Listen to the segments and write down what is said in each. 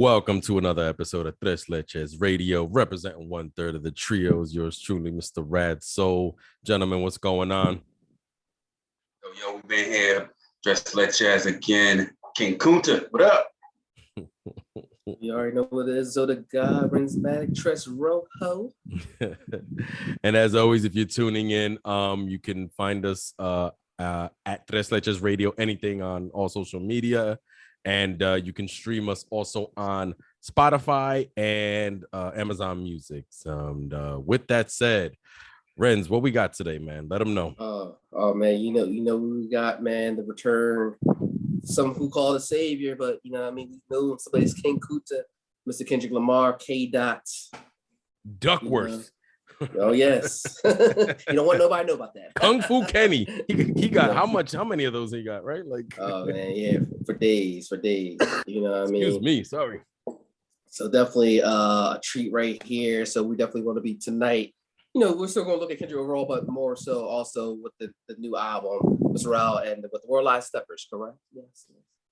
Welcome to another episode of Tres Leches Radio, representing 1/3 of the trios. Yours truly, Mr. Rad Soul. Gentlemen, what's going on? Yo, we've been here. Tres Leches again. King Kunta, what up? You already know what it is. So the God brings back Tres Rojo. And as always, if you're tuning in, you can find us at Tres Leches Radio, anything on all social media. And you can stream us also on Spotify and Amazon Music. With that said, Renz, what we got today, man? Let them know. Oh man, you know what we got, man. The return, some who call it a savior, but you know what I mean, we know somebody's King Kunta, Mr. Kendrick Lamar, K. Dots, Duckworth. Oh yes. You don't want nobody to know about that. Kung Fu Kenny. He got how many of those he got, right? Like, oh man, yeah, for days. You know what I mean? Excuse me, sorry. So definitely a treat right here. So we definitely want to be tonight. You know, we're still going to look at Kendrick overall, but more so also with the new album, Mr. Morale and with the Worldwide Steppers, correct? Yes.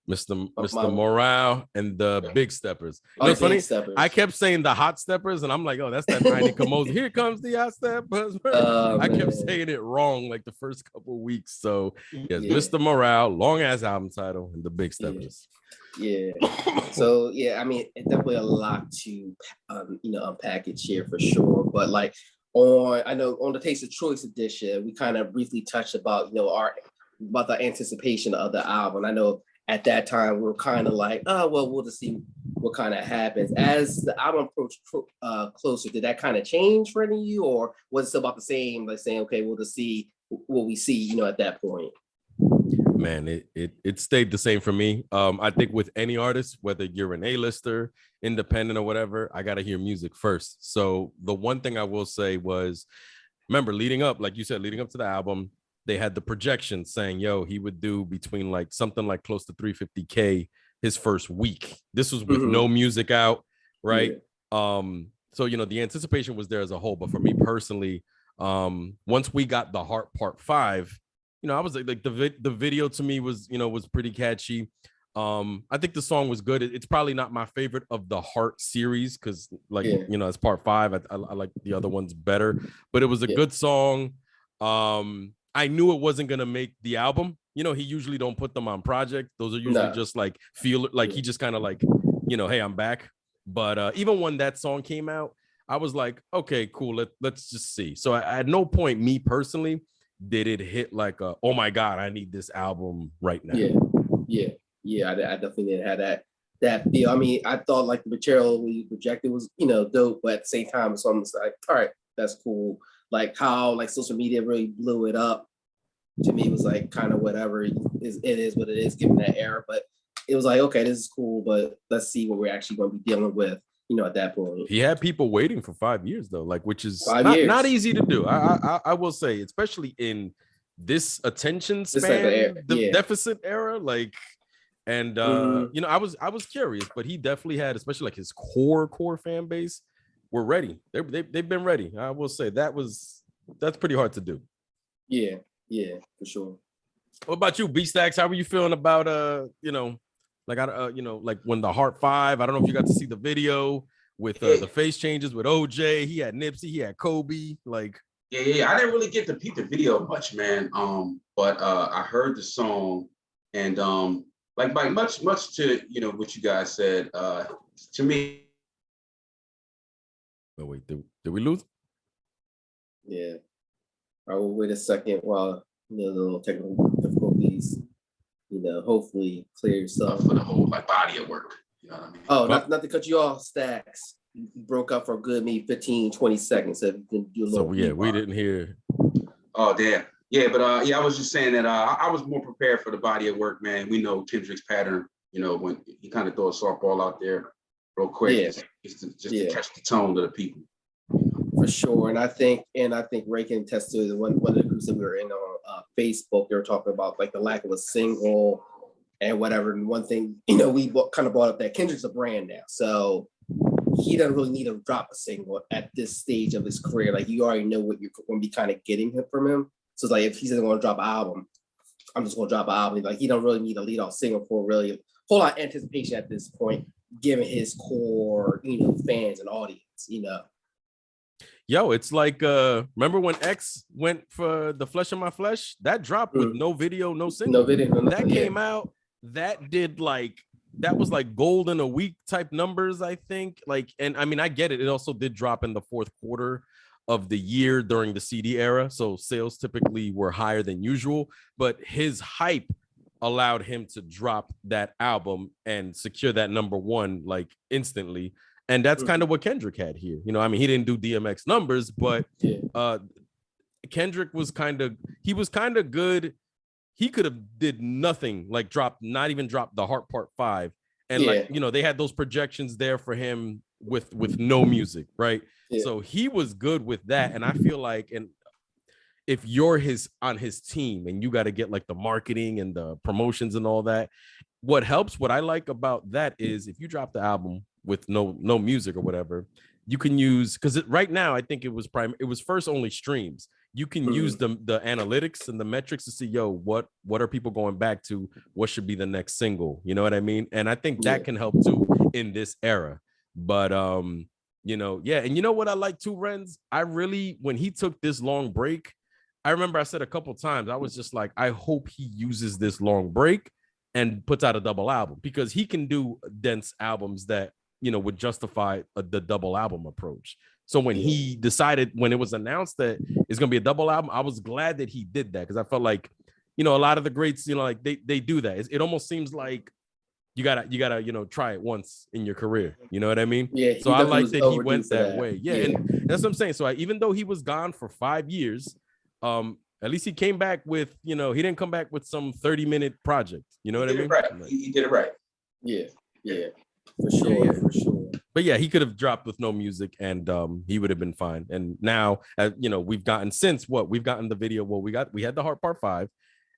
Mr. Morale and the Big Steppers. You know, Oh, it's funny. Steppers. I kept saying the Hot Steppers, and I'm like, oh, that's that 90 Kamoza. Here comes the Hot Steppers. I kept saying it wrong like the first couple of weeks. So yes, yeah. Mr. Morale, long ass album title, and the Big Steppers. Yeah. So yeah, I mean, it's definitely a lot to unpackage here for sure. But like on the Taste of Choice edition, we kind of briefly touched about about the anticipation of the album. I know at that time we were kind of like, oh well, we'll just see what kind of happens. As the album approached closer, did that kind of change for any of you, or was it still about the same? Like saying, okay, we'll just see what we see, at that point. Man, it stayed the same for me. I think with any artist, whether you're an A-lister, independent or whatever, I gotta hear music first. So the one thing I will say was, remember, leading up to the album, they had the projection saying, yo, he would do between like something like close to 350K his first week. This was with no music out, right? Yeah. So the anticipation was there as a whole. But for me personally, once we got the Heart Part 5, I was like the video to me was pretty catchy. I think the song was good. It's probably not my favorite of the Heart series because it's Part 5. I like the other ones better, but it was a good song. I knew it wasn't gonna make the album. He usually don't put them on project. Those are usually just like he just kind of like, hey, I'm back. But even when that song came out, I was like, okay, cool. Let's just see. So at no point, me personally, did it hit like oh my God, I need this album right now. Yeah. I definitely didn't have that feel. I mean, I thought like the material we projected was dope, but at the same time, it's almost like, all right, that's cool. Like how like social media really blew it up. To me, it was like kind of whatever it is what it is given that era. But it was like, okay, this is cool, but let's see what we're actually going to be dealing with. At that point, he had people waiting for 5 years though, like which is not easy to do. I will say, especially in this attention span, deficit era, like, and I was curious, but he definitely had, especially like his core fan base were ready. They've been ready. I will say that's pretty hard to do. Yeah, for sure. What about you, B-Stacks? How were you feeling about like when the Heart 5, I don't know if you got to see the video with the face changes with OJ. He had Nipsey, he had Kobe. Like, yeah. I didn't really get to peep the video much, man. But I heard the song, and like much to what you guys said. To me. Oh wait, did we lose? Yeah. I will wait a second while the little technical difficulties. Hopefully clear yourself for the whole like body of work. You know what I mean? Oh, not to cut you off, Stacks. You broke up for a good 15, 20 seconds. So you can do a little. So yeah, we didn't hear. Oh damn. Yeah, but I was just saying that I was more prepared for the body of work, man. We know Kendrick's pattern. When he kind of throw a softball out there real quick, just to catch the tone of the people. For sure, and I think Ray can attest to one of the groups that we were in on Facebook. They were talking about like the lack of a single and whatever. And one thing, we kind of brought up that Kendrick's a brand now, so he doesn't really need to drop a single at this stage of his career. Like you already know what you're going to be kind of getting from him. So it's like if he doesn't want to drop an album, I'm just going to drop an album. Like he don't really need a lead off single for really a whole lot of anticipation at this point. giving his core, fans and audience, Yo, it's like remember when X went for The Flesh of My Flesh? That dropped with no video, no single. No video, that came out, that did like, that was like gold in a week type numbers, I think. Like, and I mean, I get it. It also did drop in the fourth quarter of the year during the CD era. So sales typically were higher than usual, but his hype allowed him to drop that album and secure that number one like instantly. And that's kind of what Kendrick had here. I mean, he didn't do DMX numbers, but Kendrick was kind of good. He could have did nothing, like not even dropped The Heart Part 5. And like, they had those projections there for him with no music, right? Yeah. So he was good with that. And I feel like, and if you're on his team and you got to get like the marketing and the promotions and all that, what I like about that is if you drop the album with no music or whatever, you can use, because right now I think it was first only streams. You can use the analytics and the metrics to see, what are people going back to? What should be the next single? You know what I mean? And I think that can help too in this era. But and you know what I like too, Renz? When he took this long break, I remember I said a couple times, I was just like, I hope he uses this long break and puts out a double album, because he can do dense albums that, would justify the double album approach. So when he decided, when it was announced that it's going to be a double album, I was glad that he did that, because I felt like, a lot of the greats, like they do that. It almost seems like you gotta, try it once in your career. You know what I mean? Yeah. So I like that he went that way. Yeah. And that's what I'm saying. So even though he was gone for 5 years, at least he came back with, he didn't come back with some 30-minute project. You know what I mean? Right. He did it right. Yeah. Yeah. For sure. For sure. But yeah, he could have dropped with no music and he would have been fine. And now, we've gotten the video. Well, we had The Heart Part 5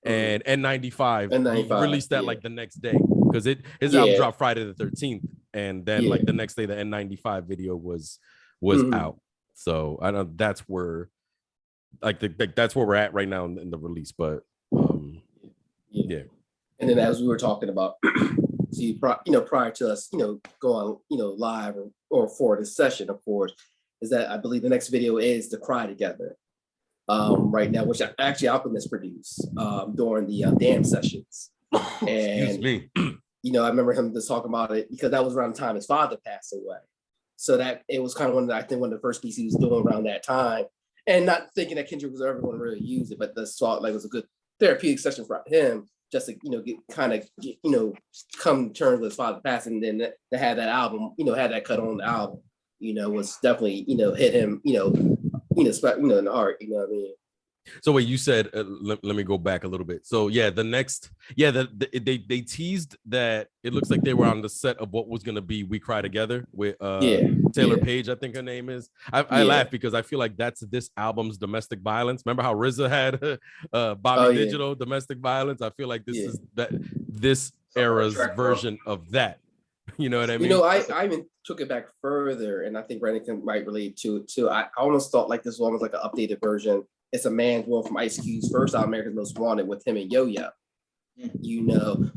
and N95. He released that like the next day, because his album dropped Friday the 13th. And then like the next day, the N95 video was out. So I know that's where that's where we're at right now in the release. But yeah. And then as we were talking about, see, prior to us, going, live or for this session, of course, is that I believe the next video is The Cry Together right now, which actually Alchemist produced during the dance sessions. And, excuse me. I remember him just talking about it because that was around the time his father passed away. So that it was kind of one of the first pieces he was doing around that time, and not thinking that Kendrick was ever going to really use it, but the song was a good therapeutic session for him, just to come to terms with his father passing, and then to have that album, had that cut on the album, was definitely hit him, in the heart. You know what I mean? So wait, you said let me go back a little bit. So yeah, they teased that it looks like they were on the set of what was gonna be We Cry Together with Taylor Page, I think her name is. I laugh because I feel like that's this album's domestic violence. Remember how RZA had Bobby Digital domestic violence? I feel like this era's version of that. You know what I mean? I even took it back further, and I think Brandon might relate to it too. I almost thought like this was almost like an updated version. It's a man's world from Ice Cube's first album, America's Most Wanted, with him and Yo-Yo.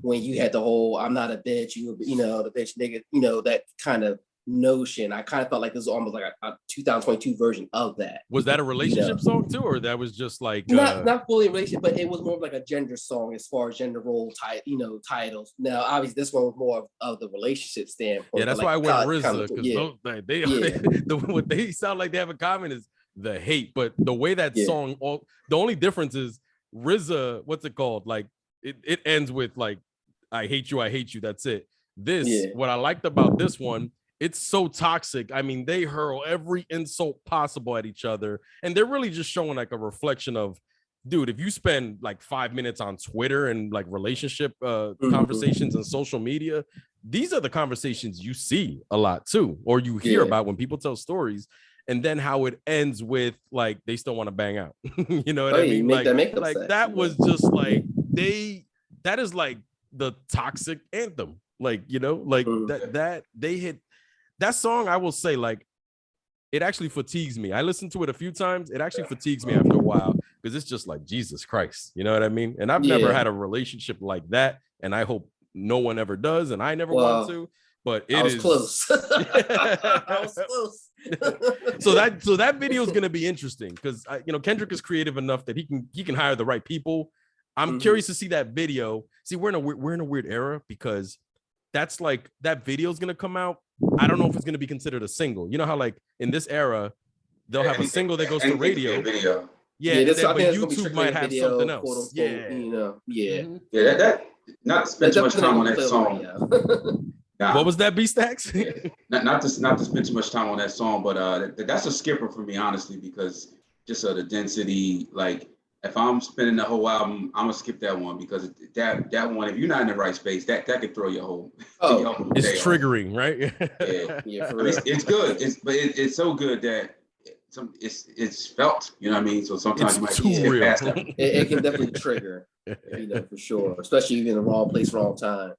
When you had the whole "I'm not a bitch," the bitch nigga, that kind of notion. I kind of felt like this was almost like a 2022 version of that. Was that a relationship song too, or that was just like not fully a relationship, but it was more of like a gender song as far as gender role titles. Now, obviously, this one was more of the relationship standpoint. Yeah, that's why I went RZA, because what they sound like they have in common is the hate. But the way that song, the only difference is RZA, what's it called? Like it ends with like, I hate you. That's it. What I liked about this one, it's so toxic. I mean, they hurl every insult possible at each other. And they're really just showing like a reflection of, dude, if you spend like 5 minutes on Twitter and like relationship conversations and social media, these are the conversations you see a lot too, or you hear about when people tell stories. And then how it ends with like, they still want to bang out. You know what I mean? That was just like, that is like the toxic anthem. Like, that they hit that song. I will say, like, it actually fatigues me. I listened to it a few times. It actually fatigues me after a while, because it's just like, Jesus Christ, you know what I mean? And I've never had a relationship like that, and I hope no one ever does, and I never want to. but it I was is close. I was close. so that video is going to be interesting because Kendrick is creative enough that he can hire the right people. I'm curious to see that video. See, we're in a weird era because that's like that video is going to come out. I don't know if it's going to be considered a single. You know how like in this era they'll have a single that goes to radio. Video. Yeah, but YouTube might have video, something else. Quote, unquote, yeah. Yeah, that not to spend too much time on that song. Nah. What was that, B-Stacks? Yeah. Not to spend too much time on that sone, but that's a skipper for me, honestly, because just the density. Like, if I'm spinning the whole album, I'm gonna skip that one because that one, if you're not in the right space, that could throw your whole. Your whole it's triggering, off. Right? Yeah, I mean, it's good. It's so good that it's felt. You know what I mean? So sometimes you might skip past that. It can definitely trigger, for sure. Especially if you're in the wrong place, wrong time,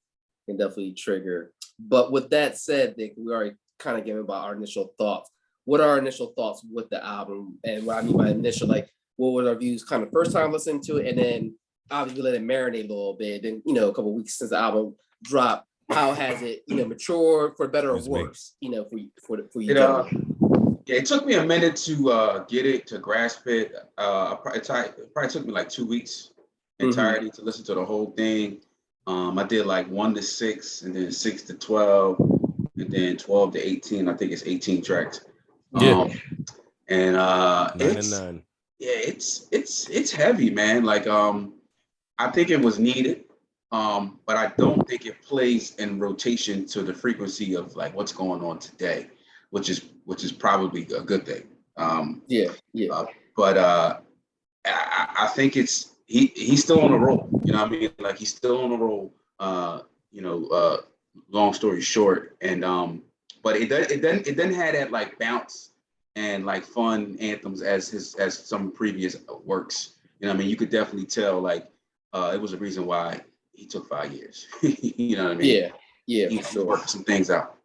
can definitely trigger. But with that said, Nick, we already kind of given about our initial thoughts. What are our initial thoughts with the album? And what I mean by initial, like, what were our views kind of first time listening to it? And then obviously let it marinate a little bit. Then, a couple of weeks since the album dropped, how has it, matured for better or worse, for you? It took me a minute to get it, to grasp it. It probably took me like 2 weeks entirety to listen to the whole thing. I did like 1 to 6 and then 6 to 12 and then 12 to 18. I think it's 18 tracks. And 9 and 9. Yeah, it's heavy, man. Like I think it was needed. But I don't think it plays in rotation to the frequency of like what's going on today, which is probably a good thing. But I think it's he's still on a roll. You know what I mean? Like he's still on a roll. Long story short, and but it doesn't have that like bounce and like fun anthems as some previous works. You know what I mean? You could definitely tell like it was a reason why he took 5 years. You know what I mean? Yeah, he for sure. Worked some things out.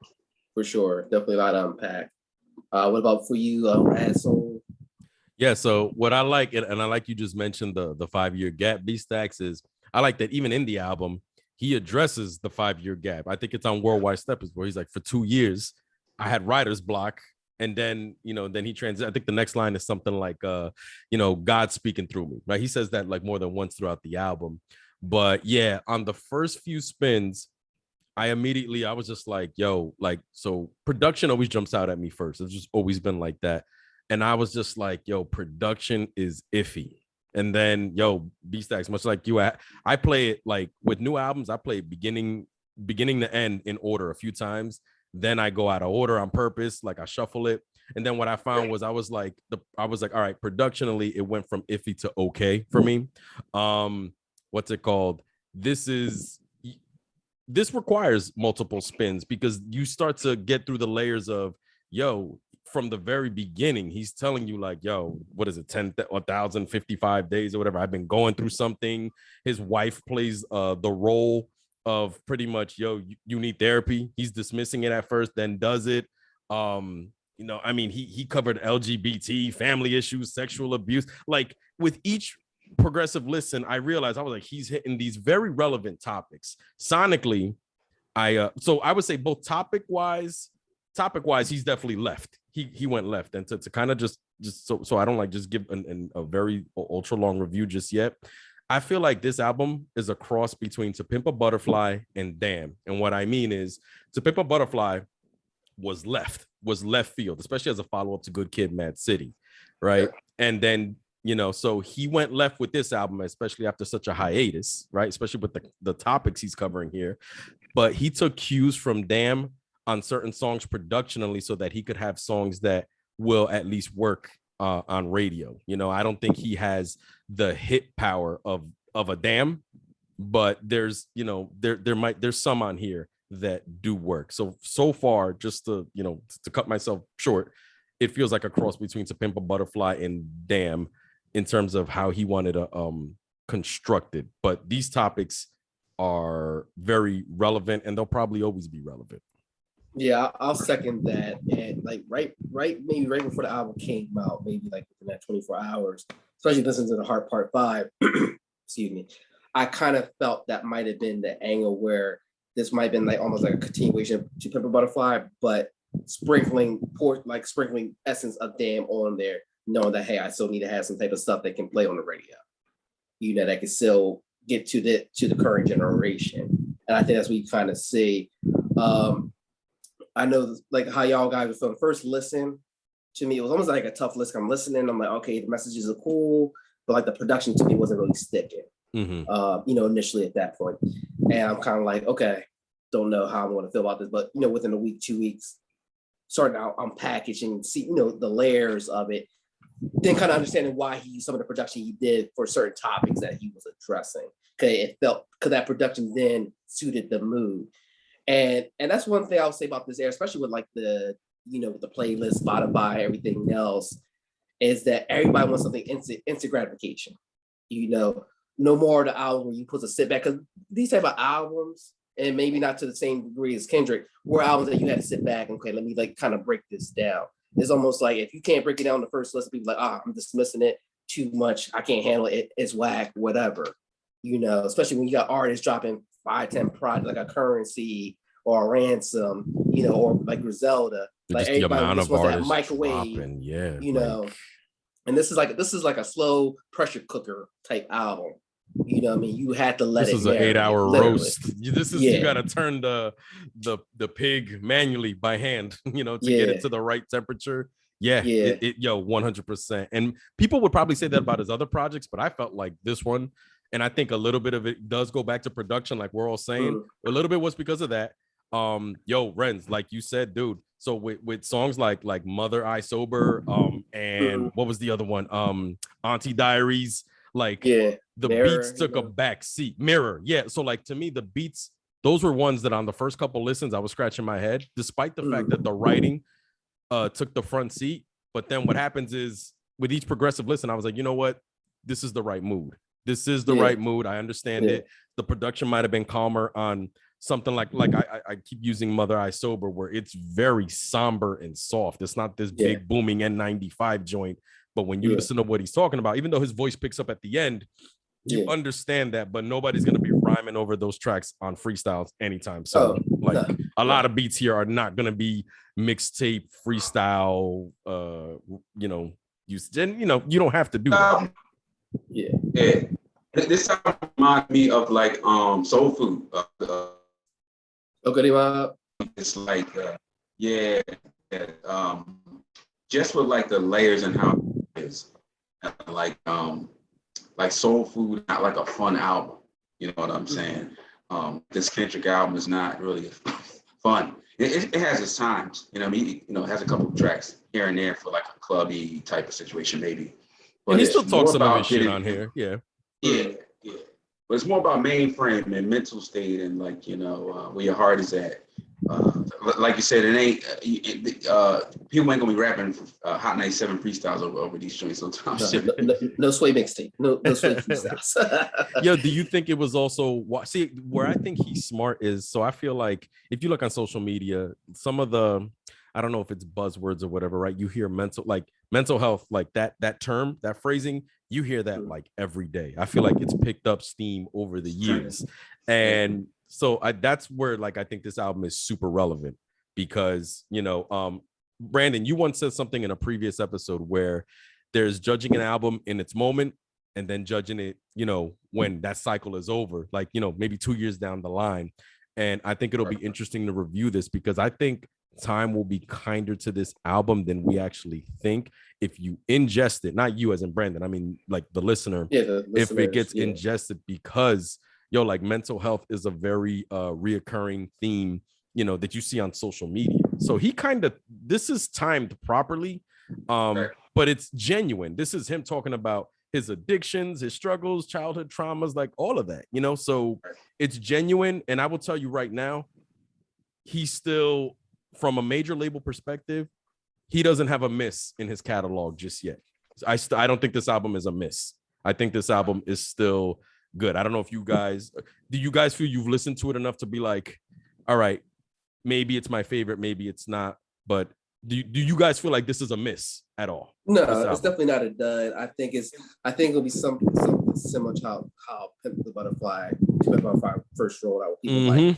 For sure, definitely a lot to unpack. What about for you, Rad Soul? Yeah, so what I like, and I like you just mentioned the 5-year gap, B-Stacks, is I like that even in the album, he addresses the 5-year gap. I think it's on Worldwide Steppers where he's like, for 2 years, I had writer's block. And then, then he I think the next line is something like, God speaking through me, right? He says that like more than once throughout the album. But yeah, on the first few spins, I was just like, yo, like, so production always jumps out at me first. It's just always been like that. And I was just like, yo, production is iffy. And then, yo, B-Stacks, much like you, I play it like with new albums, I play beginning to end in order a few times. Then I go out of order on purpose, like I shuffle it. And then what I found was I was like, all right, productionally, it went from iffy to okay for me. What's it called? This requires multiple spins because you start to get through the layers of, yo, from the very beginning, he's telling you like, yo, what is it, 1,055 days or whatever? I've been going through something. His wife plays the role of pretty much, yo, you need therapy. He's dismissing it at first, then does it. I mean, he covered LGBT, family issues, sexual abuse. Like with each progressive listen, I realized I was like, he's hitting these very relevant topics. Sonically, so I would say both topic wise, he's definitely left. He went left, and to kind of just so I don't like just give a very ultra long review just yet. I feel like this album is a cross between To Pimp a Butterfly and Damn. And what I mean is To Pimp a Butterfly was left field, especially as a follow-up to Good Kid, Mad City, right? And then, so he went left with this album, especially after such a hiatus, right? Especially with the topics he's covering here. But he took cues from Damn on certain songs productionally so that he could have songs that will at least work on radio. I don't think he has the hit power of a Damn, but there's there's some on here that do work. So far, just to cut myself short, it feels like a cross between To Pimp a Butterfly and Damn in terms of how he wanted to construct it. But these topics are very relevant and they'll probably always be relevant. Yeah, I'll second that. And like maybe right before the album came out, maybe like within that 24 hours, especially listening to the Heart Part 5, excuse me, I kind of felt that might have been the angle where this might have been like almost like a continuation to Pimp a Butterfly, but sprinkling essence of Damn on there, knowing that, hey, I still need to have some type of stuff that can play on the radio, you know, that can still get to the current generation. And I think that's what you kind of see. I know like how y'all guys were feeling. First listen to me, it was almost like a tough listen. I'm listening, I'm like, okay, the messages are cool, but like the production to me wasn't really sticking. You know, initially at that point. And I'm kind of like, okay, don't know how I want to feel about this. But, you know, within a week, 2 weeks, starting out unpackaging, see, you know, the layers of it, then kind of understanding why he used some of the production he did for certain topics that he was addressing. Okay, it felt, because that production then suited the mood. And that's one thing I would say about this era, especially with like the, you know, with the playlist, Spotify, everything else, is that everybody wants something instant gratification. You know, no more the album where you put a sit back, because these type of albums, and maybe not to the same degree as Kendrick, were albums that you had to sit back and, okay, let me like kind of break this down. It's almost like if you can't break it down the first list, people like, I'm dismissing it too much. I can't handle it. It's whack, whatever. You know, especially when you got artists dropping 5-10 projects like a Currency or a Ransom, you know, or like Griselda. Like just everybody just wants that microwave, dropping, yeah, you know. And this is like a slow pressure cooker type album. You know what I mean? You had to let this it. This is an 8-hour roast. This is you gotta turn the pig manually by hand, you know, to get it to the right temperature. Yo, 100%. And people would probably say that about his other projects, but I felt like this one, and I think a little bit of it does go back to production, like we're all saying. A little bit was because of that. Renz, like you said, dude. So with songs like Mother I Sober, and what was the other one? Auntie Diaries, like the Mirror, beats took a back seat. Mirror, yeah. So like to me, the beats, those were ones that on the first couple listens, I was scratching my head, despite the fact that the writing took the front seat. But then what happens is with each progressive listen, I was like, you know what? This is the right mood. This is the right mood. I understand it. The production might have been calmer on something like I keep using Mother I Sober, where it's very somber and soft. It's not this big booming N95 joint. But when you listen to what he's talking about, even though his voice picks up at the end, you understand that. But nobody's going to be rhyming over those tracks on freestyles anytime soon. A lot of beats here are not going to be mixtape freestyle. You know, you don't have to do that. This song reminds me of like Soul Food. It's like just with like the layers and how it is, like Soul Food, not like a fun album. You know what I'm saying? This Kendrick album is not really fun. It has its times. You know, it has a couple of tracks here and there for like a clubby type of situation, maybe. But and he still talks some of his shit on here. Yeah. But it's more about mainframe and mental state and like, where your heart is at. Like you said, it ain't people ain't gonna be rapping Hot 97 freestyles over these joints sometimes. No sway mixtape, no sway freestyles. Yo, do you think it was also where I think he's smart is, so I feel like if you look on social media, some of the, I don't know if it's buzzwords or whatever, right? You hear mental health, like that term, that phrasing, you hear that like every day. I feel like it's picked up steam over the years. And so that's where like I think this album is super relevant because, Brandon, you once said something in a previous episode where there's judging an album in its moment and then judging it, when that cycle is over, like, maybe 2 years down the line. And I think it'll be interesting to review this because I think time will be kinder to this album than we actually think if you ingest it, not you as in Brandon, I mean like the listener, if it gets ingested, because like mental health is a very reoccurring theme, that you see on social media. So this is timed properly, but it's genuine. This is him talking about his addictions, his struggles, childhood traumas, like all of that, so it's genuine. And I will tell you right now, he's still, from a major label perspective, he doesn't have a miss in his catalog just yet. I don't think this album is a miss. I think this album is still good. I don't know if do you guys feel you've listened to it enough to be like, all right, maybe it's my favorite, maybe it's not, but do you guys feel like this is a miss at all? No, it's definitely not a dud. I think it'll be something similar to how Pimp the Butterfly first rolled out. People like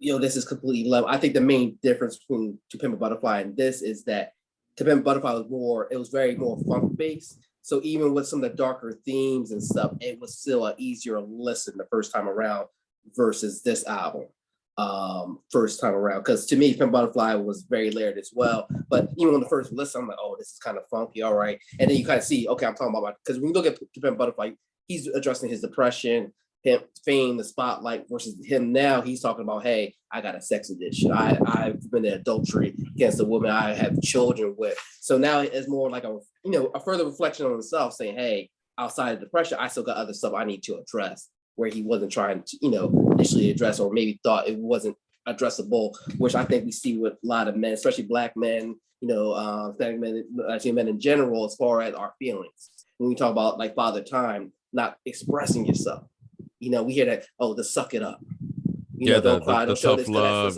this is completely level. I think the main difference between To Pimp a Butterfly and this is that To Pimp a Butterfly was very more funk based. So even with some of the darker themes and stuff, it was still an easier listen the first time around versus this album. First time around, because to me, Pimp Butterfly was very layered as well. But even on the first listen, I'm like, oh, this is kind of funky, all right. And then you kind of see, okay, I'm talking about, because when you look at Pimp Butterfly, he's addressing his depression, fame, the spotlight, versus him now, he's talking about, hey, I got a sex addiction. I've been in adultery against a woman I have children with. So now it's more like a further reflection on himself, saying, hey, outside of depression, I still got other stuff I need to address, where he wasn't trying to, initially address, or maybe thought it wasn't addressable, which I think we see with a lot of men, especially Black men, men in general, as far as our feelings. When we talk about like Father Time, not expressing yourself, we hear that, oh, the suck it up. Don't cry, don't show this, love,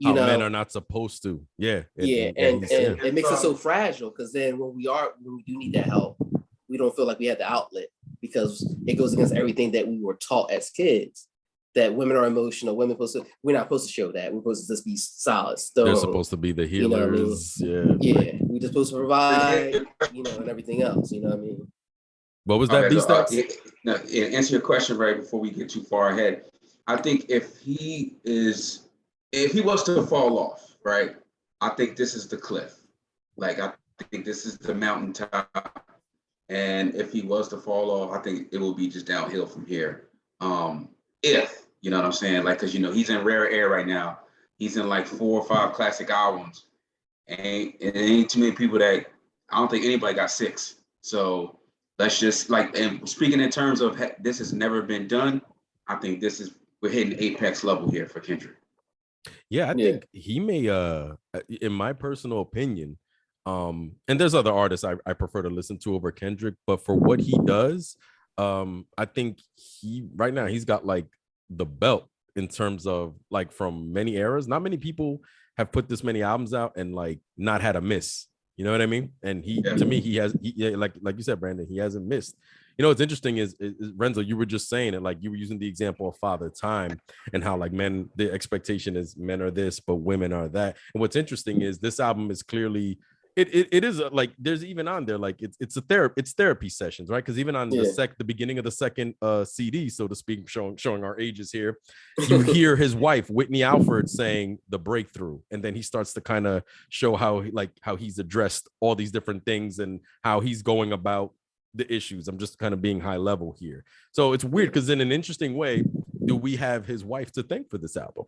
how men are not supposed to. And it makes us so fragile, because then when we do need that help, we don't feel like we have the outlet, because it goes against everything that we were taught as kids, that women are emotional, we're not supposed to show that. We're supposed to just be solid. They're supposed to be the healers. We're just supposed to provide, and everything else. You know what I mean? What was that, dissect? Answer your question right before we get too far ahead. I think if he was to fall off, right, I think this is the cliff. Like, I think this is the mountaintop. And if he was to fall off, I think it will be just downhill from here. If, you know what I'm saying? Like, because, he's in rare air right now. He's in like 4 or 5 classic albums. And it ain't too many people I don't think anybody got 6. So let's just and speaking in terms of this has never been done, I think we're hitting apex level here for Kendrick. Yeah, I think he may, in my personal opinion, and there's other artists I prefer to listen to over Kendrick, but for what he does, I think right now he's got like the belt in terms of like from many eras. Not many people have put this many albums out and like not had a miss. You know what I mean? And to me, he has, like you said, Brandon, he hasn't missed. What's interesting is Renzo, you were just saying it, like you were using the example of Father Time and how like men, the expectation is men are this, but women are that. And what's interesting is this album is clearly, it is like there's even on there like it's therapy sessions, right? Because even on the beginning of the second CD, so to speak, showing our ages here, you hear his wife Whitney Alford saying the breakthrough, and then he starts to kind of show how he's addressed all these different things and how he's going about the issues. I'm just kind of being high level here, so it's weird because in an interesting way, do we have his wife to thank for this album?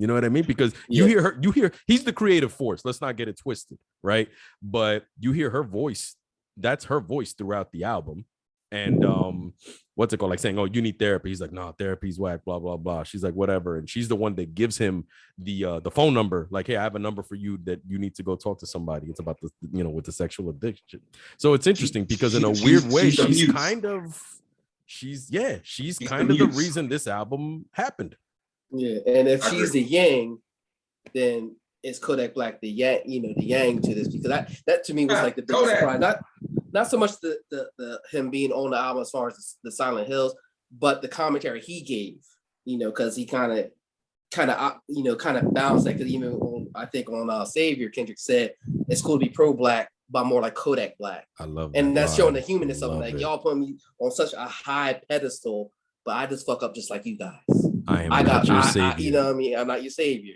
You know what I mean? Because you hear he's the creative force. Let's not get it twisted, right? But you hear her voice. That's her voice throughout the album. And what's it called? Like saying, "Oh, you need therapy." He's like, "No, therapy's whack." Blah blah blah. She's like, "Whatever." And she's the one that gives him the phone number. Like, "Hey, I have a number for you that you need to go talk to somebody." It's about the with the sexual addiction. So it's interesting because in a weird way, she's kind of the reason this album happened. Yeah, and if she's the yang, then it's Kodak Black the yang, the yang to this, because that to me was like the biggest surprise. Not so much the him being on the album as far as the Silent Hills, but the commentary he gave, because he kind of balanced that. Because even I think on Savior, Kendrick said it's cool to be pro Black, but more like Kodak Black. I love that. And that's showing the humanness of it. Like, y'all put me on such a high pedestal, but I just fuck up just like you guys. I not your savior. You know what I mean? I'm not your savior.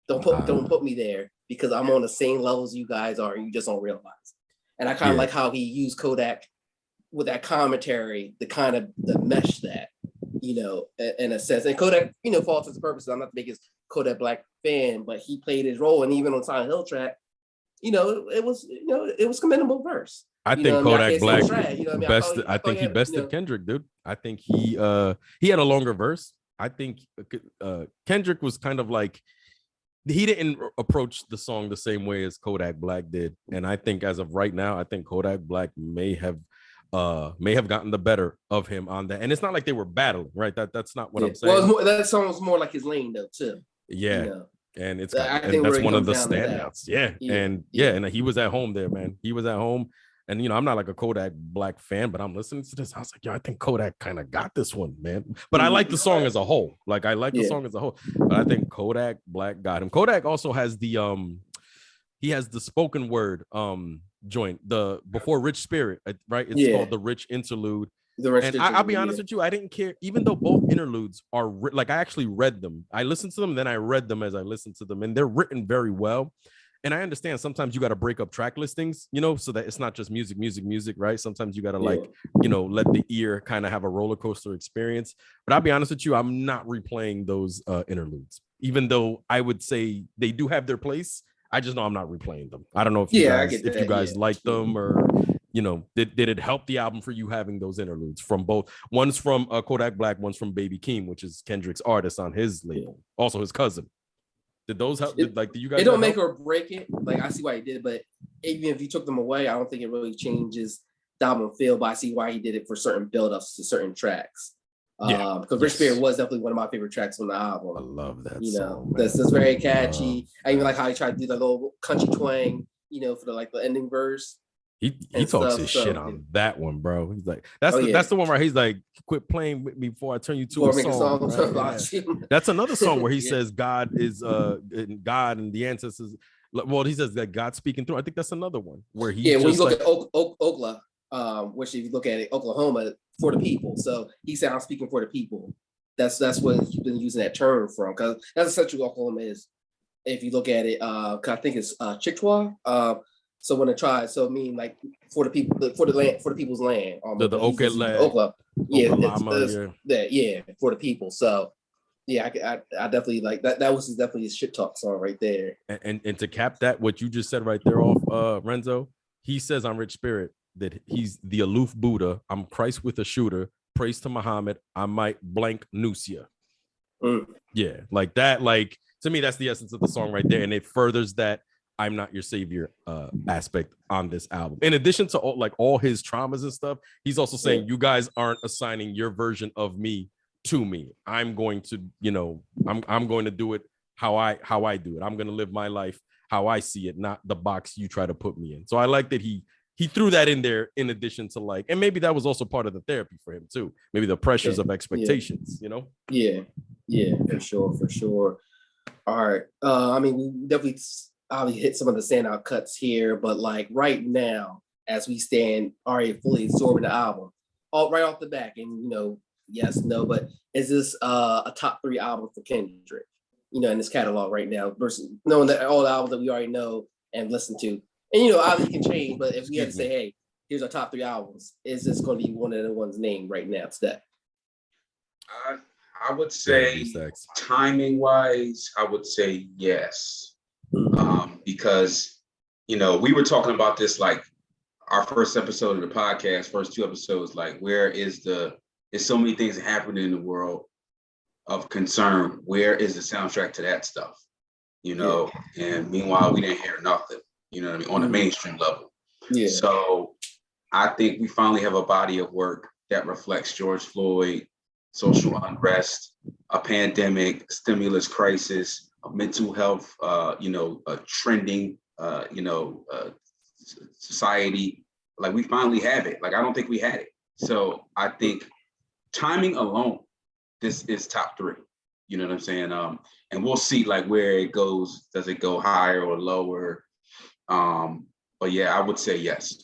Don't put me there, because I'm on the same levels you guys are, and you just don't realize. And I kind of like how he used Kodak with that commentary to kind of mesh that, in a sense. And Kodak, for all intents and purposes, I'm not the biggest Kodak Black fan, but he played his role. And even on Silent Hill track, it was commendable verse. I think Kodak Black best. I think he bested Kendrick, dude. I think he had a longer verse. I think Kendrick was kind of like, he didn't approach the song the same way as Kodak Black did. And I think as of right now, I think Kodak Black may have gotten the better of him on that. And it's not like they were battling, right? That's not what I'm saying. Well, that song was more like his lane though, too. Yeah. And it's and that's one of the standouts. And he was at home there, man. He was at home. And I'm not like a Kodak Black fan, but I'm listening to this. I was like, yo, I think Kodak kind of got this one, man. But I like the song as a whole. Like I like the song as a whole. But I think Kodak Black got him. Kodak also has the he has the spoken word joint, the before Rich Spirit, right? It's called the Rich Interlude. And I'll be honest with you, I didn't care, even though both interludes are like, I actually read them. I listened to them, then I read them as I listened to them, and they're written very well. And I understand sometimes you got to break up track listings, so that it's not just music, right? Sometimes you got to let the ear kind of have a roller coaster experience. But I'll be honest with you, I'm not replaying those interludes, even though I would say they do have their place. I just know I'm not replaying them. I don't know if you guys like them, or did it help the album for you having those interludes from both? One's from Kodak Black, one's from Baby Keem, which is Kendrick's artist on his label, also his cousin. Did those help? Do you guys? It don't make or break it. Like, I see why he did it, but even if you took them away, I don't think it really changes the album feel. But I see why he did it for certain build-ups to certain tracks. Because Rich Spirit was definitely one of my favorite tracks on the album. I love that song. That's very catchy. I even like how he tried to do the little country twang, for the ending verse. He talks his shit on that one, bro. He's like, that's the one where he's like, quit playing with me before I turn you to a song. Right? Yeah. That's another song where he says God is God and the ancestors. Well, he says that God's speaking through. I think that's another one where he when you look at Oklahoma, which if you look at it, Oklahoma, for the people. So he said, I'm speaking for the people. That's what he's been using that term from, because that's essentially what Oklahoma is. If you look at it, I think it's Chickasaw. So when it tries, so I mean, like, for the people, for the land, for the people's land. The Oklahoma, for the people. So I definitely like that. That was definitely his shit talk song right there. And to cap that, what you just said right there off, Renzo, he says on Rich Spirit that he's the aloof Buddha. I'm Christ with a shooter. Praise to Muhammad. I might blank Nusia. Yeah, like that. Like, to me, that's the essence of the song right there, and it furthers that I'm not your savior aspect on this album. In addition to all his traumas and stuff, he's also saying you guys aren't assigning your version of me to me. I'm going to, I'm going to do it how I do it. I'm going to live my life how I see it, not the box you try to put me in. So I like that he threw that in there, in addition to and maybe that was also part of the therapy for him too. Maybe the pressures of expectations, Yeah, for sure. All right. I mean, we definitely hit some of the standout cuts here, but right now, as we stand, already fully absorbing the album, right off the back, and yes, no, but is this a top 3 album for Kendrick? In this catalog right now, versus knowing that all the albums that we already know and listen to, and obviously can change. But if we had to say, hey, here's our top 3 albums, is this going to be one of the ones named right now today? I would say, timing wise, I would say yes. Because we were talking about this our first episode of the podcast, first 2 episodes, where is there's so many things happening in the world of concern. Where is the soundtrack to that stuff? And meanwhile we didn't hear nothing, on the mainstream level. So I think we finally have a body of work that reflects George Floyd, social unrest, a pandemic, stimulus crisis, mental health, a trending, society. We finally have it. I don't think we had it. So I think timing alone, this is top 3. You know what I'm saying? And we'll see where it goes. Does it go higher or lower? But yeah, I would say yes.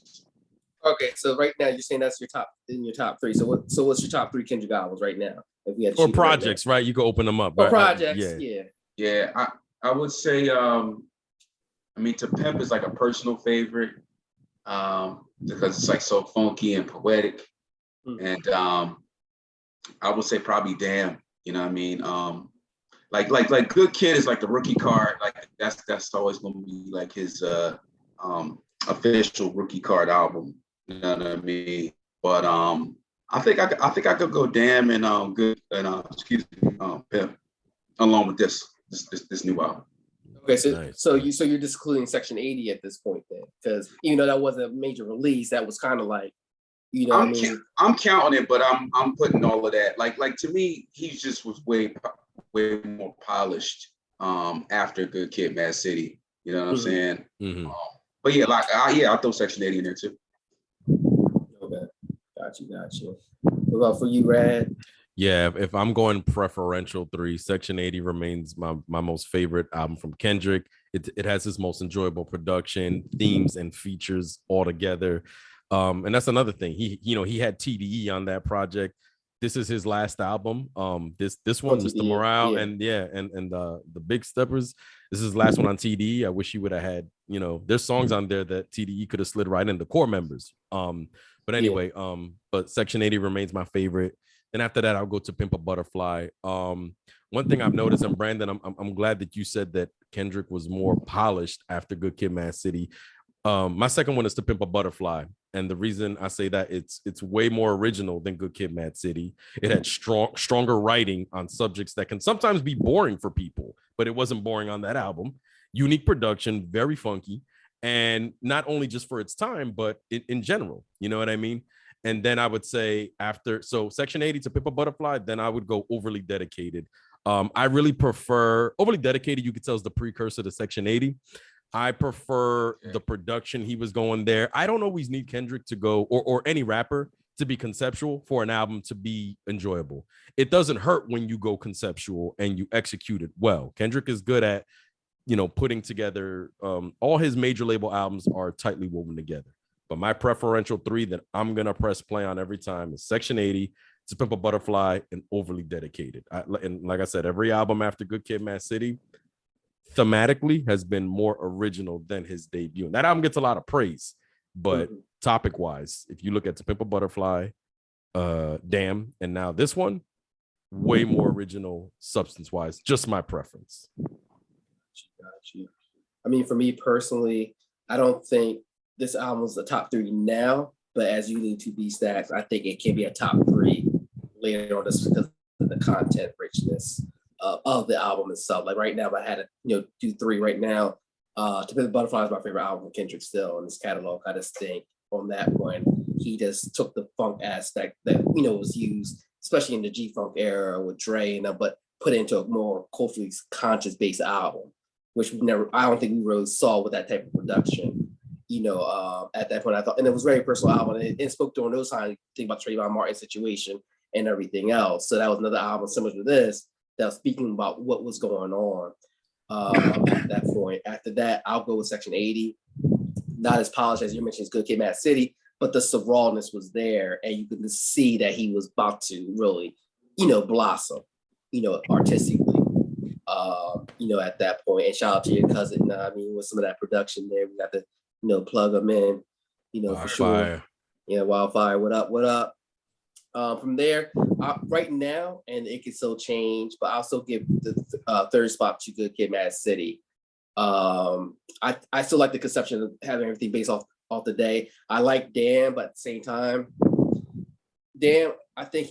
Okay, so right now you're saying that's your top 3. So what's your top 3 Kendrick albums right now? If we had or projects, right? You can open them up. Or projects, Yeah, I would say, To Pimp is a personal favorite, because it's so funky and poetic. And I would say probably Damn, you know what I mean? Good Kid is the rookie card. That's always gonna be his official rookie card album. You know what I mean? But I think I could go Damn and Good and Pimp along with this new album. Okay, so you're just including Section 80 at this point then, because even though that wasn't a major release, that was kind of I'm counting it, but I'm putting all of that. To me, he just was way more polished after Good Kid, Mad City. You know what I'm saying? Mm-hmm. But yeah, I'll throw Section 80 in there too. Got you. What about for you, Rad? Yeah, if I'm going preferential 3, Section 80 remains my most favorite album from Kendrick. It has his most enjoyable production, themes, and features all together. And that's another thing. He had TDE on that project. This is his last album. This one, Mr. Morale, and the Big Steppers. This is his last one on TDE. I wish he would have had, there's songs on there that TDE could have slid right into core members. But anyway, but Section 80 remains my favorite. And after that, I'll go to Pimp a Butterfly. One thing I've noticed, and Brandon, I'm glad that you said that Kendrick was more polished after Good Kid, Mad City. My second one is To Pimp a Butterfly. And the reason I say that, it's way more original than Good Kid, Mad City. It had stronger writing on subjects that can sometimes be boring for people, but it wasn't boring on that album. Unique production, very funky. And not only just for its time, but in general, you know what I mean? And then I would say so Section 80 To Pimp a Butterfly, then I would go Overly Dedicated. I really prefer Overly Dedicated. You could tell is the precursor to Section 80. I prefer the production he was going there. I don't always need Kendrick to go or any rapper to be conceptual for an album to be enjoyable. It doesn't hurt when you go conceptual and you execute it well. Kendrick is good at, putting together, all his major label albums are tightly woven together. But my preferential 3 that I'm going to press play on every time is Section 80, To Pimp a Butterfly, and Overly Dedicated. And like I said, every album after Good Kid, Mad City, thematically has been more original than his debut. And that album gets a lot of praise, but topic-wise, if you look at To Pimp a Butterfly, Damn, and now this one, way more original substance-wise, just my preference. Got you. I mean, for me personally, I don't think this album is the top 3 now, but as you need to be stacks, I think it can be a top 3 later on just because of the content richness of the album itself. Like right now, if I had to do 3 right now, To Pimp a Butterfly is my favorite album from Kendrick still in his catalog. I just think on that one, he just took the funk aspect that was used, especially in the G-Funk era with Dre, but put it into a more culturally conscious based album, which I don't think we really saw with that type of production. At that point, I thought, and it was a very personal album, and it spoke during those times. Think about Trayvon Martin's situation and everything else. So that was another album similar to this that was speaking about what was going on at that point. After that, I'll go with Section 80. Not as polished as you mentioned, Good Kid, Mad City, but the rawness was there, and you could see that he was about to really, blossom, artistically. At that point, and shout out to your cousin. With some of that production there, we got to plug them in, for sure. Yeah, Wildfire. What up? What up? From there, right now, and it can still change, but I'll still give the third spot to Good Kid, Mad City. I still like the conception of having everything based off the day. I like Damn, but at the same time, Damn, I think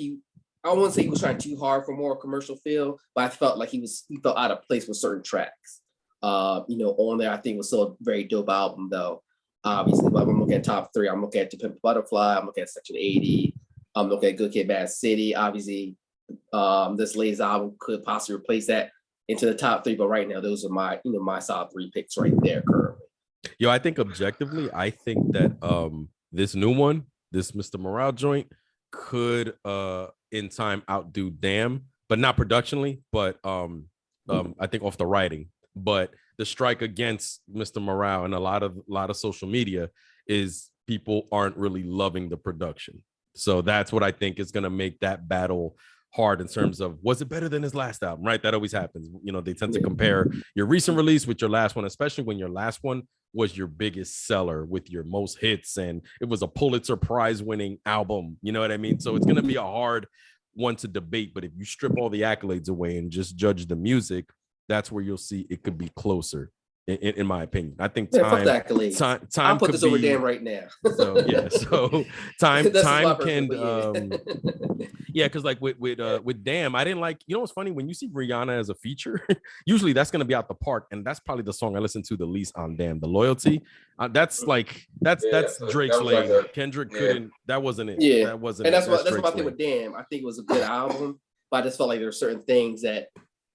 I wouldn't say he was trying too hard for more commercial feel, but I felt like he felt out of place with certain tracks. On there, I think it was still a very dope album though. Obviously, but I'm looking at top 3. I'm looking at To Pimp a Butterfly. I'm looking at Section 80. I'm looking at Good Kid, Mad City. Obviously, this latest album could possibly replace that into the top 3. But right now, those are my solid 3 picks right there currently. I think objectively, I think that this new one, this Mr. Morale joint, could in time outdo Damn, but not productionally, but I think off the writing. But the strike against Mr. Morale and a lot of social media is people aren't really loving the production. So that's what I think is going to make that battle hard in terms of, was it better than his last album, right? That always happens. They tend to compare your recent release with your last one, especially when your last one was your biggest seller with your most hits and it was a Pulitzer Prize winning album. You know what I mean? So it's going to be a hard one to debate, but if you strip all the accolades away and just judge the music, that's where you'll see it could be closer. In my opinion, I think time I'll put this over Damn right now. So time can because like with Damn, I didn't like, what's funny, when you see Rihanna as a feature, usually that's going to be out the park, and that's probably the song I listen to the least on Damn. The Loyalty, that's Drake's lane. Kendrick couldn't, that wasn't it. Yeah, that wasn't, and that's my thing with Damn. I think it was a good album, but I just felt like there were certain things that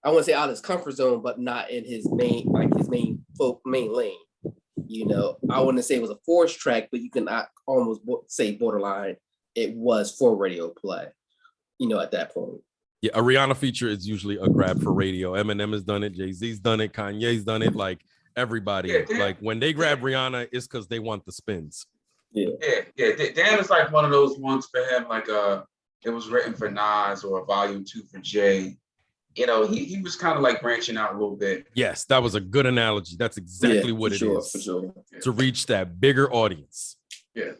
I want to say out of his comfort zone, but not in his main lane. I wouldn't say it was a forced track, but you can almost say borderline it was for radio play, at that point. Yeah, a Rihanna feature is usually a grab for radio. Eminem has done it, Jay-Z's done it, Kanye's done it. Like everybody, like when they grab Rihanna, it's because they want the spins. Yeah. Damn is like one of those ones for him, like it was written for Nas or a volume 2 for Jay. He was kind of like branching out a little bit. Yes, that was a good analogy. That's exactly what it is. For sure. To reach that bigger audience. Yeah.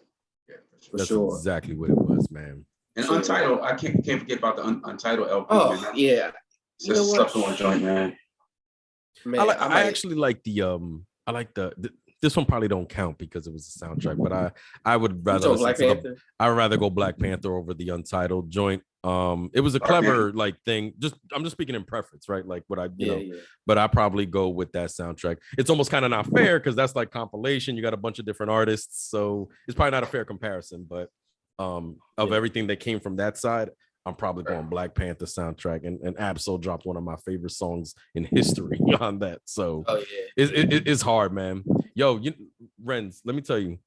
That's exactly what it was, man. And Untitled, I can't forget about the Untitled LP. Oh, man. yeah. It's just stuff on joint, man. I actually like this one probably don't count because it was a soundtrack, but I would rather I would rather go Black Panther over the Untitled joint. It was a clever thing. I'm just speaking in preference, right? Like what but I probably go with that soundtrack. It's almost kind of not fair because that's like compilation. You got a bunch of different artists, so it's probably not a fair comparison. But of everything that came from that side, I'm probably going Black Panther soundtrack, and Absol dropped one of my favorite songs in history on that. So it's hard, man. Yo, Renz, let me tell you,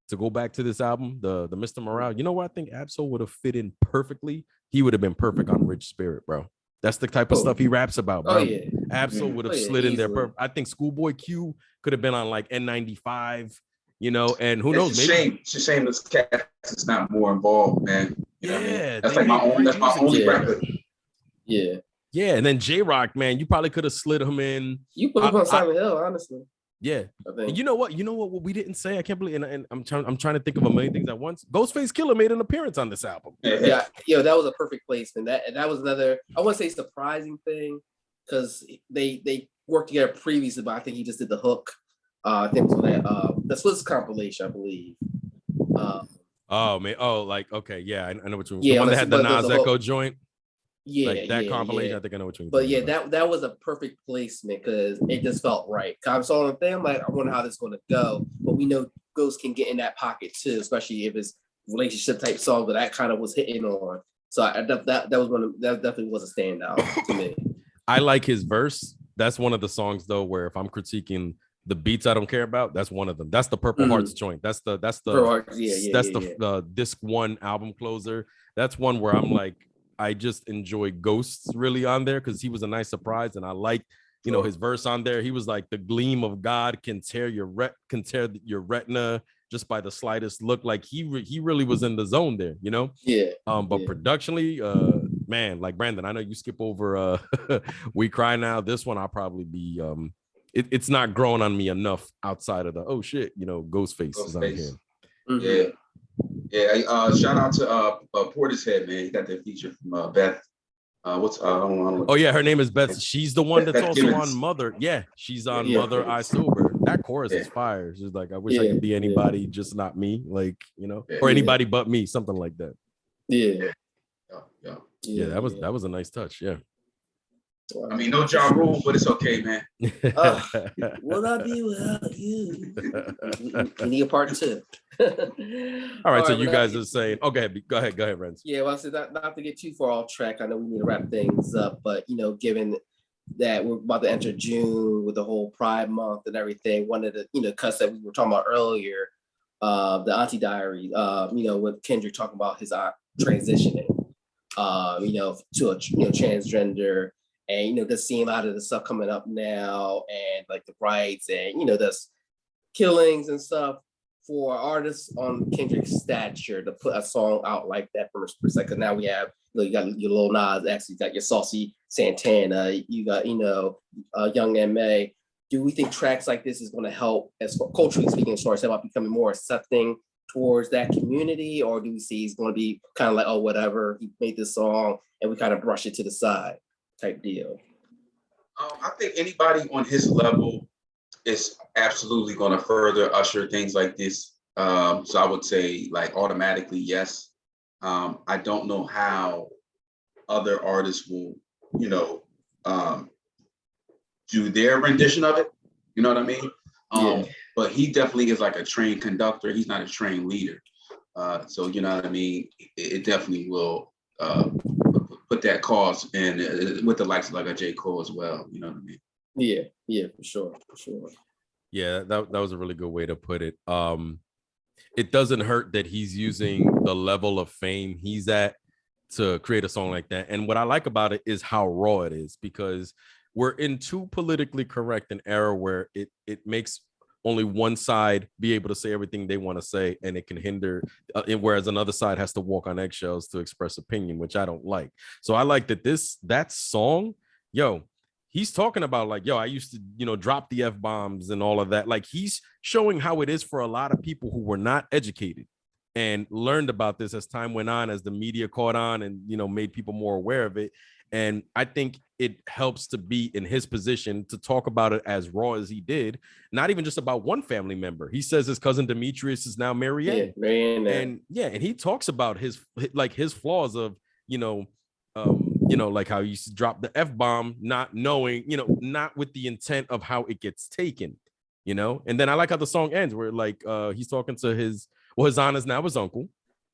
to go back to this album, the Mr. Morale, you know what I think Absol would have fit in perfectly? He would have been perfect on Rich Spirit, bro. That's the type of stuff he raps about, bro. Absol would have slid in there. I think Schoolboy Q could have been on like N95, and who knows? It's a shame this cat is not more involved, man. That's like my only record. Yeah. Yeah, and then J-Rock, man, you probably could have slid him in. You put him on Silent Hill, honestly. Yeah. And you know what we didn't say? I can't believe, and I'm trying to think of a million things at once. Ghostface Killah made an appearance on this album. Yeah, that was a perfect placement. That was another, I wouldn't say surprising thing, because they worked together previously, but I think he just did the hook. I think it was that Swiss compilation, I believe. Oh man, okay, yeah, I know what you mean. Yeah, the one that had the Nas Echo joint. Yeah, like that compilation. I think I know what you mean. But yeah, that was a perfect placement because it just felt right. I saw the thing, I'm like, I wonder how this is going to go. But we know Ghost can get in that pocket too, especially if it's relationship type song that kind of was hitting on. So that definitely was a standout to me. I like his verse. That's one of the songs though where if I'm critiquing the beats I don't care about, that's one of them. That's the Purple Hearts joint. That's the disc 1 album closer. That's one where I'm like, I just enjoy Ghosts really on there because he was a nice surprise, and I liked his verse on there. He was like, the gleam of God can tear your retina just by the slightest look. Like he really was in the zone there, But productionally, man, like Brandon, I know you skip over We Cry Now. This one I'll probably be it's not growing on me enough outside of the Ghostface is on here. Mm-hmm. Yeah. Shout out to Portishead, man. He got that feature from Beth. Oh yeah, her name is Beth. She's the one that's also Gibbons. On Mother. Yeah, she's on Mother I Sober. That chorus is fire. She's like, I wish I could be anybody, just not me. Like, or anybody but me, something like that. Yeah. That was a nice touch. Yeah. I mean, no Ja Rule, but it's okay, man. Will I be without you? We need a part 2. All right, so you guys are saying, okay, go ahead, Renz. Yeah, well, I said not to get too far off track. I know we need to wrap things up, but given that we're about to enter June with the whole Pride Month and everything, one of the cuts that we were talking about earlier, the Auntie Diaries, with Kendrick talking about his transitioning, to a transgender. And just seeing a lot of the stuff coming up now, and like the rights, and there's killings and stuff for artists on Kendrick's stature to put a song out like that from his perspective. Now we have, you got your Lil Nas X, you got your Saucy Santana, you got Young M.A. Do we think tracks like this is going to help, as culturally speaking, as far as about becoming more accepting towards that community, or do we see he's going to be kind of like, oh, whatever, he made this song and we kind of brush it to the side type deal? I think anybody on his level is absolutely going to further usher things like this. So I would say like automatically, yes. I don't know how other artists will, do their rendition of it. You know what I mean? But he definitely is like a trained conductor. He's not a trained leader. So, you know what I mean? It definitely will put that cause in with the likes of like a J. Cole as well. You know what I mean? Yeah, for sure. Yeah, that was a really good way to put it. it doesn't hurt that he's using the level of fame he's at to create a song like that. And what I like about it is how raw it is, because we're in too politically correct an era where it makes only one side be able to say everything they want to say, and it can hinder, whereas another side has to walk on eggshells to express opinion, which I don't like. So I like that that song, yo, he's talking about like, yo, I used to, drop the F-bombs and all of that. Like, he's showing how it is for a lot of people who were not educated and learned about this as time went on, as the media caught on and, made people more aware of it. And I think it helps to be in his position to talk about it as raw as he did, not even just about one family member. He says his cousin Demetrius is now Marianne. Yeah, Marianne. And he talks about his flaws of, like how he used to drop the F-bomb, not knowing, not with the intent of how it gets taken, And then I like how the song ends where like he's talking to his aunt is now his uncle.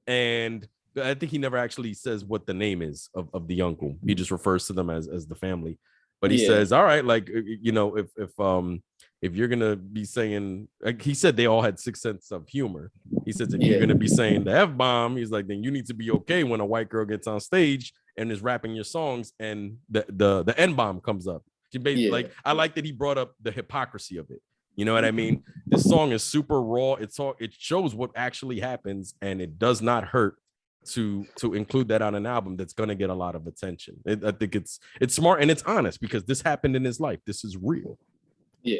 And I think he never actually says what the name is of the uncle. He just refers to them as the family. But he says, all right, like, if you're gonna be saying, like he said, they all had 6 sense of humor. He says, if you're gonna be saying the F-bomb, he's like, then you need to be okay when a white girl gets on stage and is rapping your songs and the N-bomb comes up. Like, I like that he brought up the hypocrisy of it. You know what I mean? This song is super raw. It shows what actually happens, and it does not hurt to include that on an album that's going to get a lot of attention. I think it's smart and it's honest, because this happened in his life. This is real. Yeah.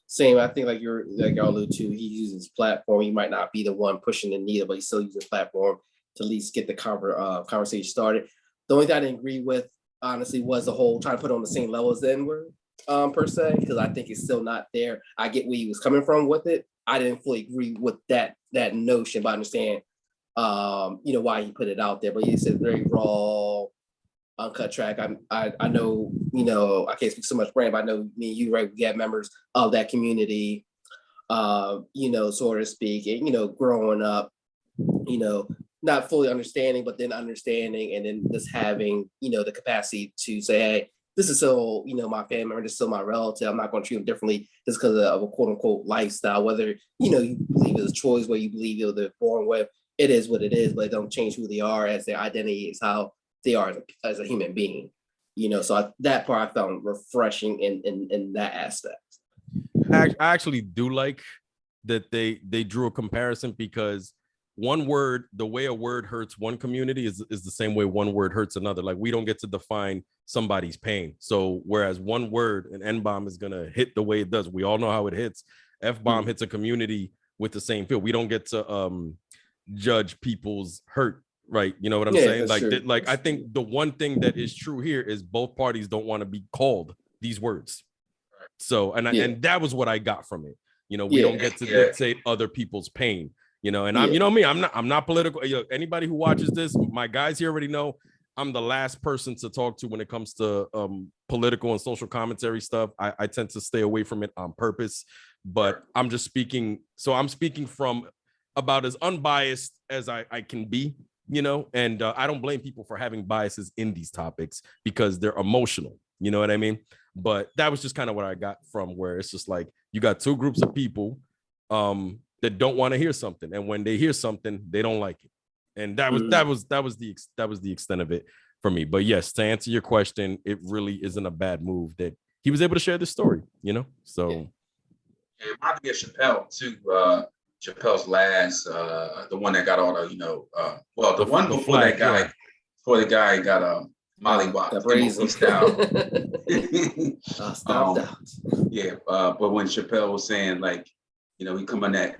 Same. I think like y'all allude to, he uses his platform. He might not be the one pushing the needle, but he still uses his platform to at least get the conversation started. The only thing I didn't agree with, honestly, was the whole trying to put on the same level as the N-word, per se, because I think it's still not there. I get where he was coming from with it. I didn't fully agree with that notion, but I understand why he put it out there. But he said very raw, uncut track. I know, I can't speak so much brand, but I know me and you, right, we get members of that community, so to speak, and growing up, not fully understanding, but then understanding, and then just having, the capacity to say, hey, this is still, my family member, this is still my relative. I'm not going to treat them differently just because of a quote unquote lifestyle, whether, you believe it's a choice, where you believe they're born with. It is what it is, but it don't change who they are, as their identity is how they are as a human being, So that part I found refreshing in that aspect. I actually do like that they drew a comparison, because one word, the way a word hurts one community is the same way one word hurts another. Like, we don't get to define somebody's pain. So whereas one word, an N-bomb, is gonna hit the way it does, we all know how it hits. F-bomb hits a community with the same feel. We don't get to judge people's hurt, right? You know what I'm saying? Like, I think the one thing that is true here is both parties don't want to be called these words. So and that was what I got from it. We don't get to dictate other people's pain. And I'm not political. Anybody who watches this, my guys here already know I'm the last person to talk to when it comes to political and social commentary stuff. I tend to stay away from it on purpose, but I'm just speaking. So I'm speaking from about as unbiased as I can be, and I don't blame people for having biases in these topics because they're emotional. You know what I mean? But that was just kind of what I got from where it's just like, you got two groups of people that don't want to hear something, and when they hear something, they don't like it. And that was the extent of it for me. But yes, to answer your question, it really isn't a bad move that he was able to share this story, So it reminded me of Chappelle too. Chappelle's last, the one that got all the, the one before that guy, before the guy got mollywopped, but when Chappelle was saying, like, he coming at,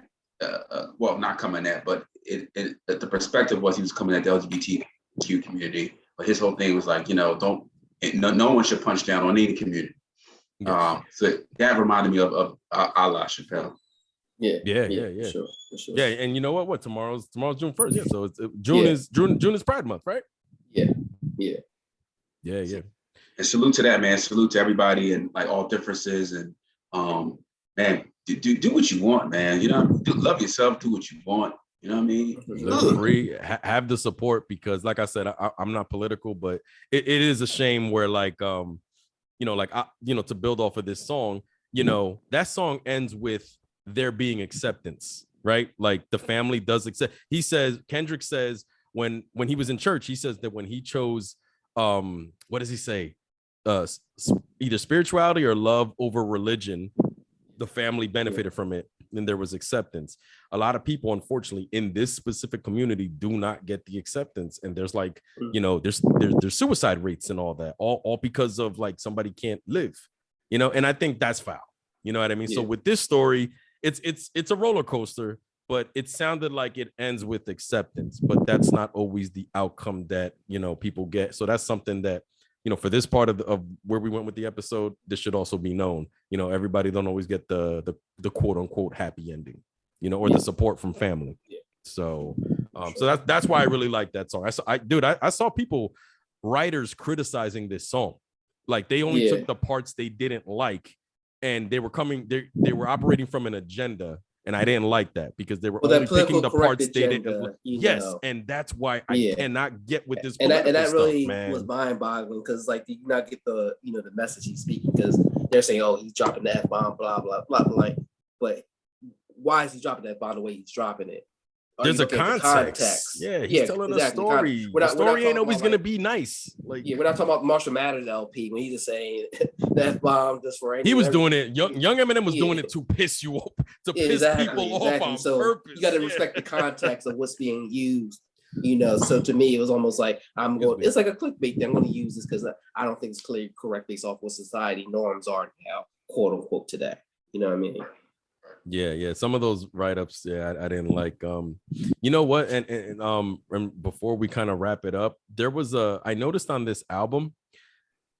not coming at, but the perspective was he was coming at the LGBTQ community, but his whole thing was like, no one should punch down on any community. Yes. So that reminded me of a la Chappelle. Yeah. For sure. Yeah, and you know what? Tomorrow's June 1st. Yeah, so June is Pride Month, right? Yeah. And salute to that, man. Salute to everybody and like all differences, and man, do what you want, man. Love yourself. Do what you want. You know what I mean? Live free, have the support, because like I said, I'm not political, but it is a shame where like to build off of this song, that song ends with there being acceptance right? Like the family does accept. He says, Kendrick says when he was in church, he says that when he chose, what does he say? Either spirituality or love over religion, the family benefited from it, and there was acceptance. A lot of people, unfortunately, in this specific community do not get the acceptance, and there's like, you know, there's suicide rates and all that, all because of like somebody can't live, you know, and I think that's foul. You know what I mean? So with this story, it's a roller coaster, but it sounded like it ends with acceptance, but that's not always the outcome that, you know, people get. So that's something that, you know, for this part of where we went with the episode, this should also be known. You know, everybody don't always get the quote unquote happy ending, you know, or the support from family. So, so that's why I really like that song. I saw people, writers criticizing this song, like they only took the parts they didn't like, and they were operating from an agenda. And I didn't like that because they were only picking the parts they didn't. Yes, and that's why I cannot get with this. And that really stuff, was mind-boggling, because like you not get the, you know, the message he's speaking, because they're saying, oh, he's dropping the F-bomb, blah blah blah, like, but why is he dropping that bomb the way he's dropping it? There's a context. Yeah, he's telling a story. The story ain't always gonna be nice. Like, we're not talking about Marshall Mathers LP when he's just saying that bomb just for he was doing it. Young Eminem was doing it to piss you off, to piss people off on purpose. You got to respect the context of what's being used. You know, so to me, it was almost like it's like a clickbait thing. I'm going to use this because I don't think it's clearly correct based off what society norms are now, quote unquote, today. You know what I mean? Yeah. Some of those write-ups, I didn't like. You know what? And before we kind of wrap it up, there was I noticed on this album,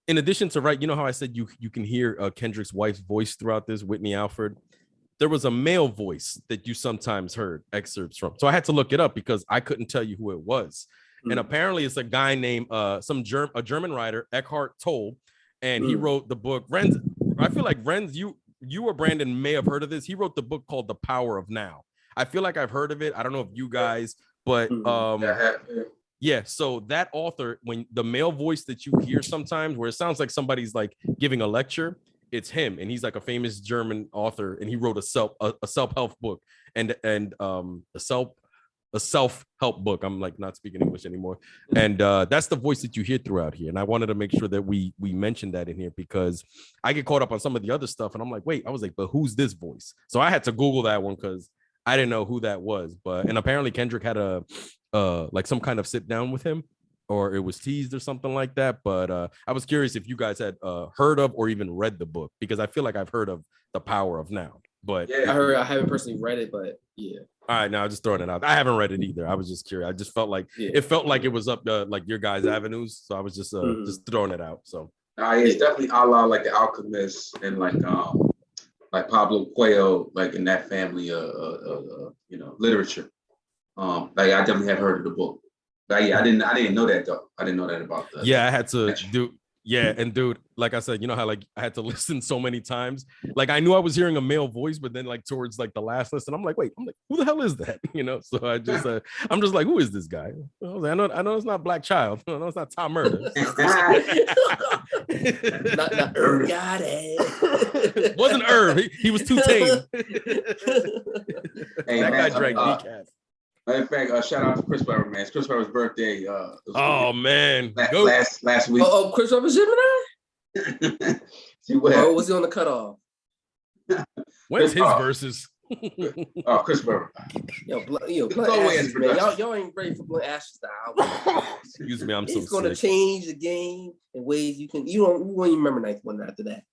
in addition to you know how I said you can hear Kendrick's wife's voice throughout this, Whitney Alford. There was a male voice that you sometimes heard excerpts from. So I had to look it up because I couldn't tell you who it was. And apparently it's a guy named a German writer, Eckhart Tolle, and he wrote the book. Renz, I feel like Renz, you or Brandon may have heard of this. He wrote the book called The Power of Now. I feel like I've heard of it. I don't know if you guys, but yeah. So that author, when the male voice that you hear sometimes, where it sounds like somebody's like giving a lecture, it's him, and he's like a famous German author, and he wrote a self-help book and a self-help book. I'm like not speaking English anymore, and that's the voice that you hear throughout here. And I wanted to make sure that we mentioned that in here, because I get caught up on some of the other stuff, and I'm like, wait, I was like, but who's this voice? So I had to Google that one because I didn't know who that was. And apparently Kendrick had a like some kind of sit down with him, or it was teased or something like that. But I was curious if you guys had heard of or even read the book, because I feel like I've heard of The Power of Now. But I haven't personally read it, but yeah. All right, now I'm just throwing it out. I haven't read it either. I was just curious. I just felt like it felt like it was up like your guys' avenues. So I was just throwing it out. So it's definitely a la like The Alchemist and like Pablo Coelho, like in that family of you know, literature. Like I definitely had heard of the book. But yeah, I didn't know that though. I didn't know that about that. Yeah, I had to do. Yeah, and dude, like I said, you know how like I had to listen so many times. Like I knew I was hearing a male voice, but then like towards like the last listen, I'm like, who the hell is that? You know, so I just I'm just like, who is this guy? I know it's not Black Child. I know it's not Tom Murder. not Irv. Got it. Wasn't Irv. He was too tame. Hey, that guy drank decaf. In fact, shout out to Chris Webber, man. It's Chris Webber's birthday. Man, last week. Oh, Chris Webber Gemini? Or was he on the cutoff? When's his verses? Chris Webber. Yo, Blunt Ashes, man. Y'all ain't ready for Blunt Ashes style. Excuse me, I'm so sick. It's gonna change the game in ways you won't even remember ninth one after that.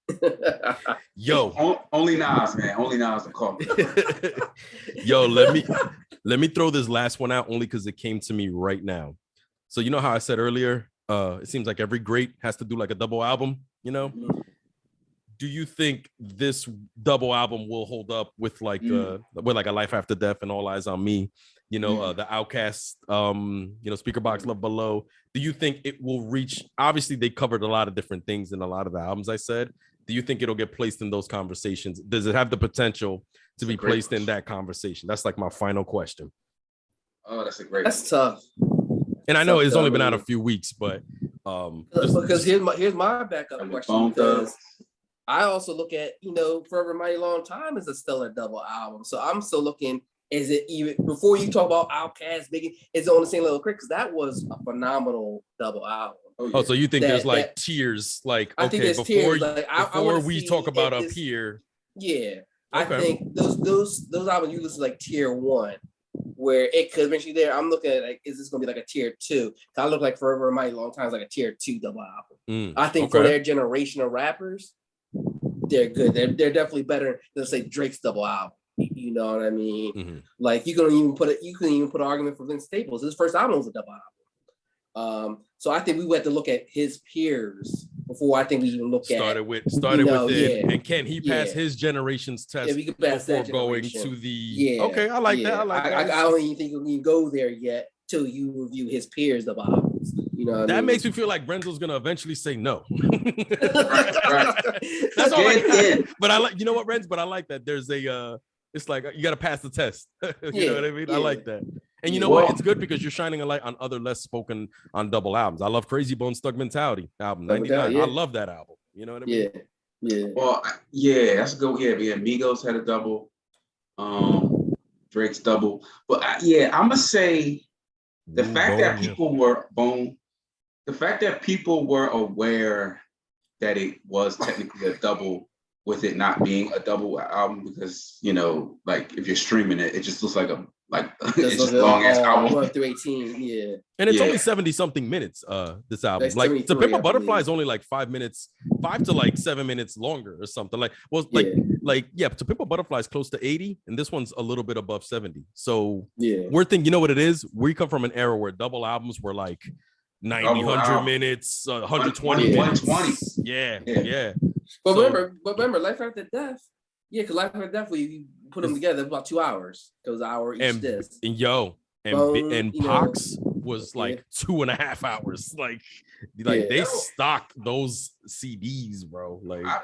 Yo, only Nas, man. Only Nas will call me. Yo, let me throw this last one out only because it came to me right now. So you know how I said earlier, it seems like every great has to do like a double album, you know? Mm-hmm. Do you think this double album will hold up with like A Life After Death and All Eyes on Me? You know, the Outcast, Speaker Box Love Below. Do you think it will reach? Obviously, they covered a lot of different things in a lot of the albums I said. Do you think it'll get placed in those conversations? Does it have the potential to be placed in that conversation? That's like my final question. Oh, that's tough. And I know it's only been out a few weeks, but because here's my backup question. Because I also look at, Forever Mighty Long Time as a stellar double album. So I'm still looking Is it even before you talk about Outkast, Biggie? Is it on the same level? Because that was a phenomenal double album. Oh, so you think there's like tiers? Like, I think there's before tiers. Like, before we talk about up here. Yeah, Okay. I think those albums you listen to like tier 1, where it could eventually there. I'm looking at like, is this gonna be like a tier 2? I look like Forever in My Long Time is like a tier 2 double album. I think for their generation of rappers, they're good. They're definitely better than say Drake's double album. You know what I mean? Mm-hmm. Like you can even put an argument for Vince Staples. His first album was a double album. So I think we had to look at his peers before I think we even started with it. And can he pass his generation's test we could pass before that going to the okay? I like that. I don't even think we can go there yet till you review his peers double albums. You know what that I mean? Makes me feel like Brenzel's gonna eventually say no. right. That's all. But I like, you know what, Renz? But I like that. There's a it's like you got to pass the test. You know what I mean? I like that. And you know what? It's good because you're shining a light on other less spoken on double albums. I love Crazy Bone Stuck Mentality album 99. I love that album. You know what I mean? Yeah. Well, that's a good. Yeah. Migos had a double. Drake's double. But I'm gonna say the fact that people were aware that it was technically a double, with it not being a double album, because like if you're streaming it, it just looks like it's just a long ass album. 1 through 18, and it's only 70 something minutes. This album, like To Pimp a Butterfly, is only like 5 to like 7 minutes longer or something. To Pimp a Butterfly is close to 80, and this one's a little bit above 70. So we're thinking, you know what it is? We come from an era where double albums were like 90, 100 minutes, 120 minutes. 120. Yeah. But remember, Life After Death. Yeah, because Life After Death, we put them together about 2 hours. It was an hour each disc. And Pox was like 2.5 hours. Like they stocked those CDs, bro. Like I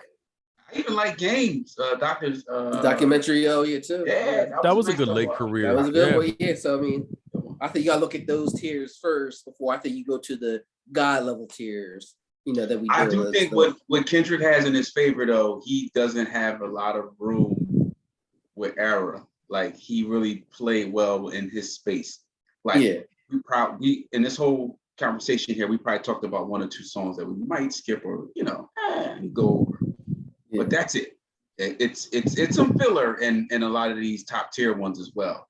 even like Games, Doctor's documentary. Too. Yeah, that was a good late career. That was a good one. Yeah, so I mean, I think you gotta look at those tiers first before I think you go to the God level tiers. That we. I do think what Kendrick has in his favor, though, he doesn't have a lot of room with Era. Like he really played well in his space. Like we in this whole conversation here, we probably talked about 1 or 2 songs that we might skip or go over. But that's it. It's some filler in a lot of these top tier ones as well.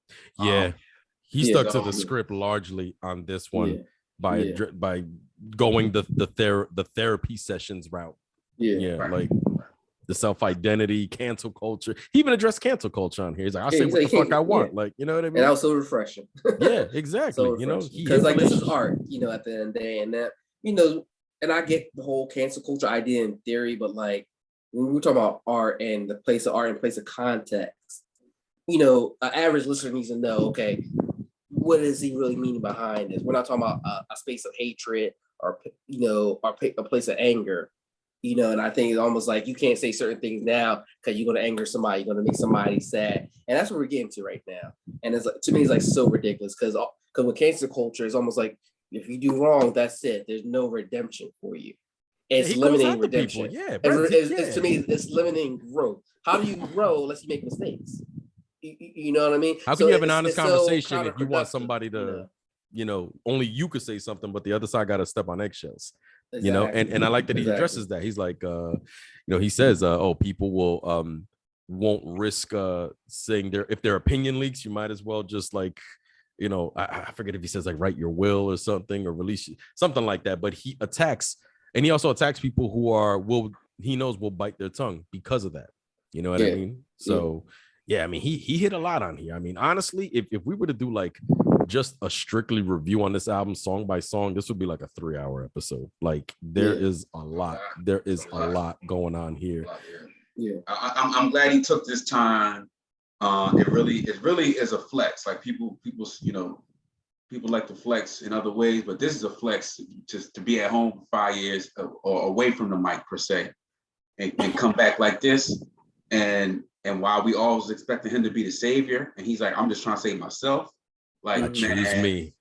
He stuck to the script largely on this one by going the therapy sessions route. Like the self-identity, cancel culture. He even addressed cancel culture on here. He's like, I'll say what the fuck I want. Like, you know what I mean? And that was so refreshing. Yeah, exactly. Because like this is art, at the end of the day, and that, and I get the whole cancel culture idea in theory, but like when we're talking about art and the place of art and place of context, an average listener needs to know, okay, what is he really meaning behind this? We're not talking about a space of hatred or a place of anger, and I think it's almost like you can't say certain things now because you're going to anger somebody, you're going to make somebody sad, and that's what we're getting to right now. And it's like, to me, it's like so ridiculous because with cancel culture, it's almost like if you do wrong, that's it. There's no redemption for you. It's limiting redemption. To me, it's limiting growth. How do you grow unless you make mistakes? You know what I mean? How can you have an honest conversation if you want somebody to, only you could say something, but the other side got to step on eggshells? Exactly. And I like that he addresses that. He's like, he says, people won't risk saying if their opinion leaks, you might as well just like, I forget if he says like write your will or something or release something like that. But he attacks, and he also attacks people who he knows will bite their tongue because of that. You know what I mean? So. Yeah, I mean, he hit a lot on here. I mean, honestly, if we were to do like just a strictly review on this album song by song, this would be like a 3-hour episode. Like there is a lot. There is a lot going on here. Yeah, I'm glad he took this time. It really is a flex. Like people like to flex in other ways, but this is a flex just to be at home for 5 years or away from the mic per se, and come back like this. And while we always expected him to be the savior, and he's like, I'm just trying to save myself. Like, I choose me.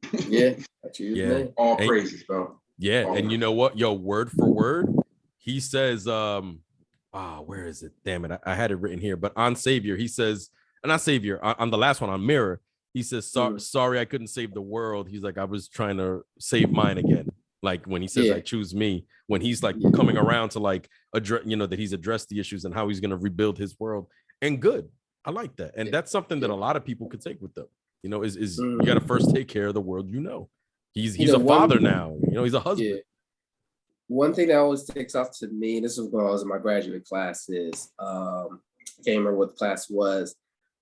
I choose me. All praises, bro. Yeah, and you know what? Yo, word for word, he says, where is it? Damn it, I had it written here. But on Savior, he says, not savior, on the last one on Mirror, he says, sorry, I couldn't save the world. He's like, I was trying to save mine again. Like when he says, I choose me, when he's like coming around to like address, that he's addressed the issues and how he's going to rebuild his world. And good. I like that. And that's something that a lot of people could take with them, is you got to first take care of the world. He's a father now, he's a husband. Yeah. One thing that always sticks out to me, and this was when I was in my graduate class, is I can't remember what the class was,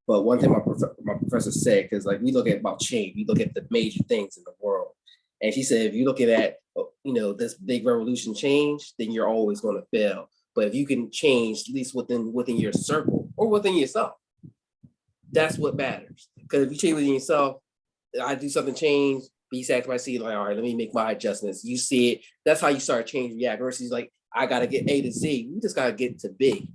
but one thing my professor said, because like we look at about change, we look at the major things in the world, and she said if you're looking at this big revolution change, then you're always going to fail. But if you can change at least within your circle or within yourself, that's what matters. Because if you change within yourself, I do something change. You sacrifice, see, like, all right, let me make my adjustments. You see it. That's how you start changing. Yeah, versus like, I got to get A to Z. We just got to get to B,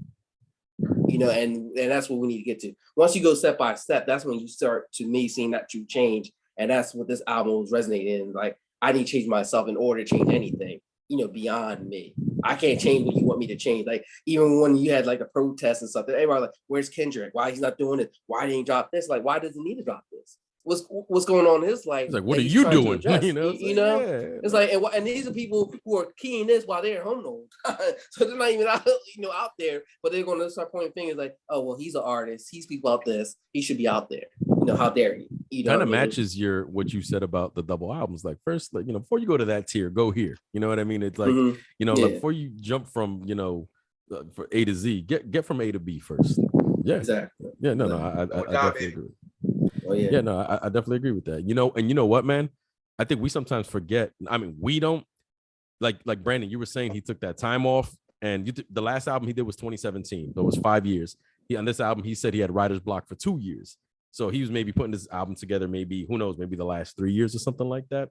and that's what we need to get to. Once you go step by step, that's when you start, to me, seeing that true change. And that's what this album was resonating in. Like, I need to change myself in order to change anything, beyond me. I can't change what you want me to change. Like, even when you had like a protest and stuff, everybody like, where's Kendrick? Why he's not doing it? Why didn't he drop this? Like, why does he need to drop this? What's going on in his life? It's like, what are you doing? It's like, and these are people who are keying this while they're at home the whole time. So they're not even out there, but they're going to start pointing fingers like, oh, well, he's an artist. He's people out this. He should be out there. How dare he? Kind of matches what you said about the double albums. Like first, like, before you go to that tier, go here. You know what I mean? It's like, like before you jump from, for A to Z, get from A to B first. Yeah, exactly. Yeah, no, I definitely agree. Oh, yeah, no, I definitely agree with that. And you know what, man? I think we sometimes forget. I mean, we don't like Brandon. You were saying he took that time off, and the last album he did was 2017. So it was 5 years. On this album, he said he had writer's block for 2 years. So he was maybe putting this album together. Maybe who knows? Maybe the last 3 years or something like that.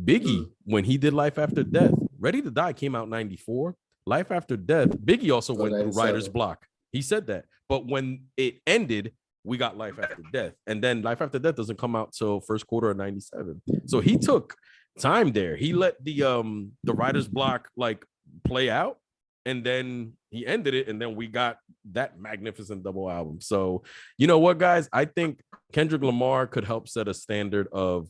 Biggie, when he did Life After Death, Ready to Die came out 94. Life After Death, Biggie also went through writer's block. He said that, but when it ended, we got Life After Death, and then Life After Death doesn't come out till first quarter of 97. So he took time there. He let the writer's block like play out, and then he ended it, and then we got that magnificent double album. So you know what, guys? I think Kendrick Lamar could help set a standard of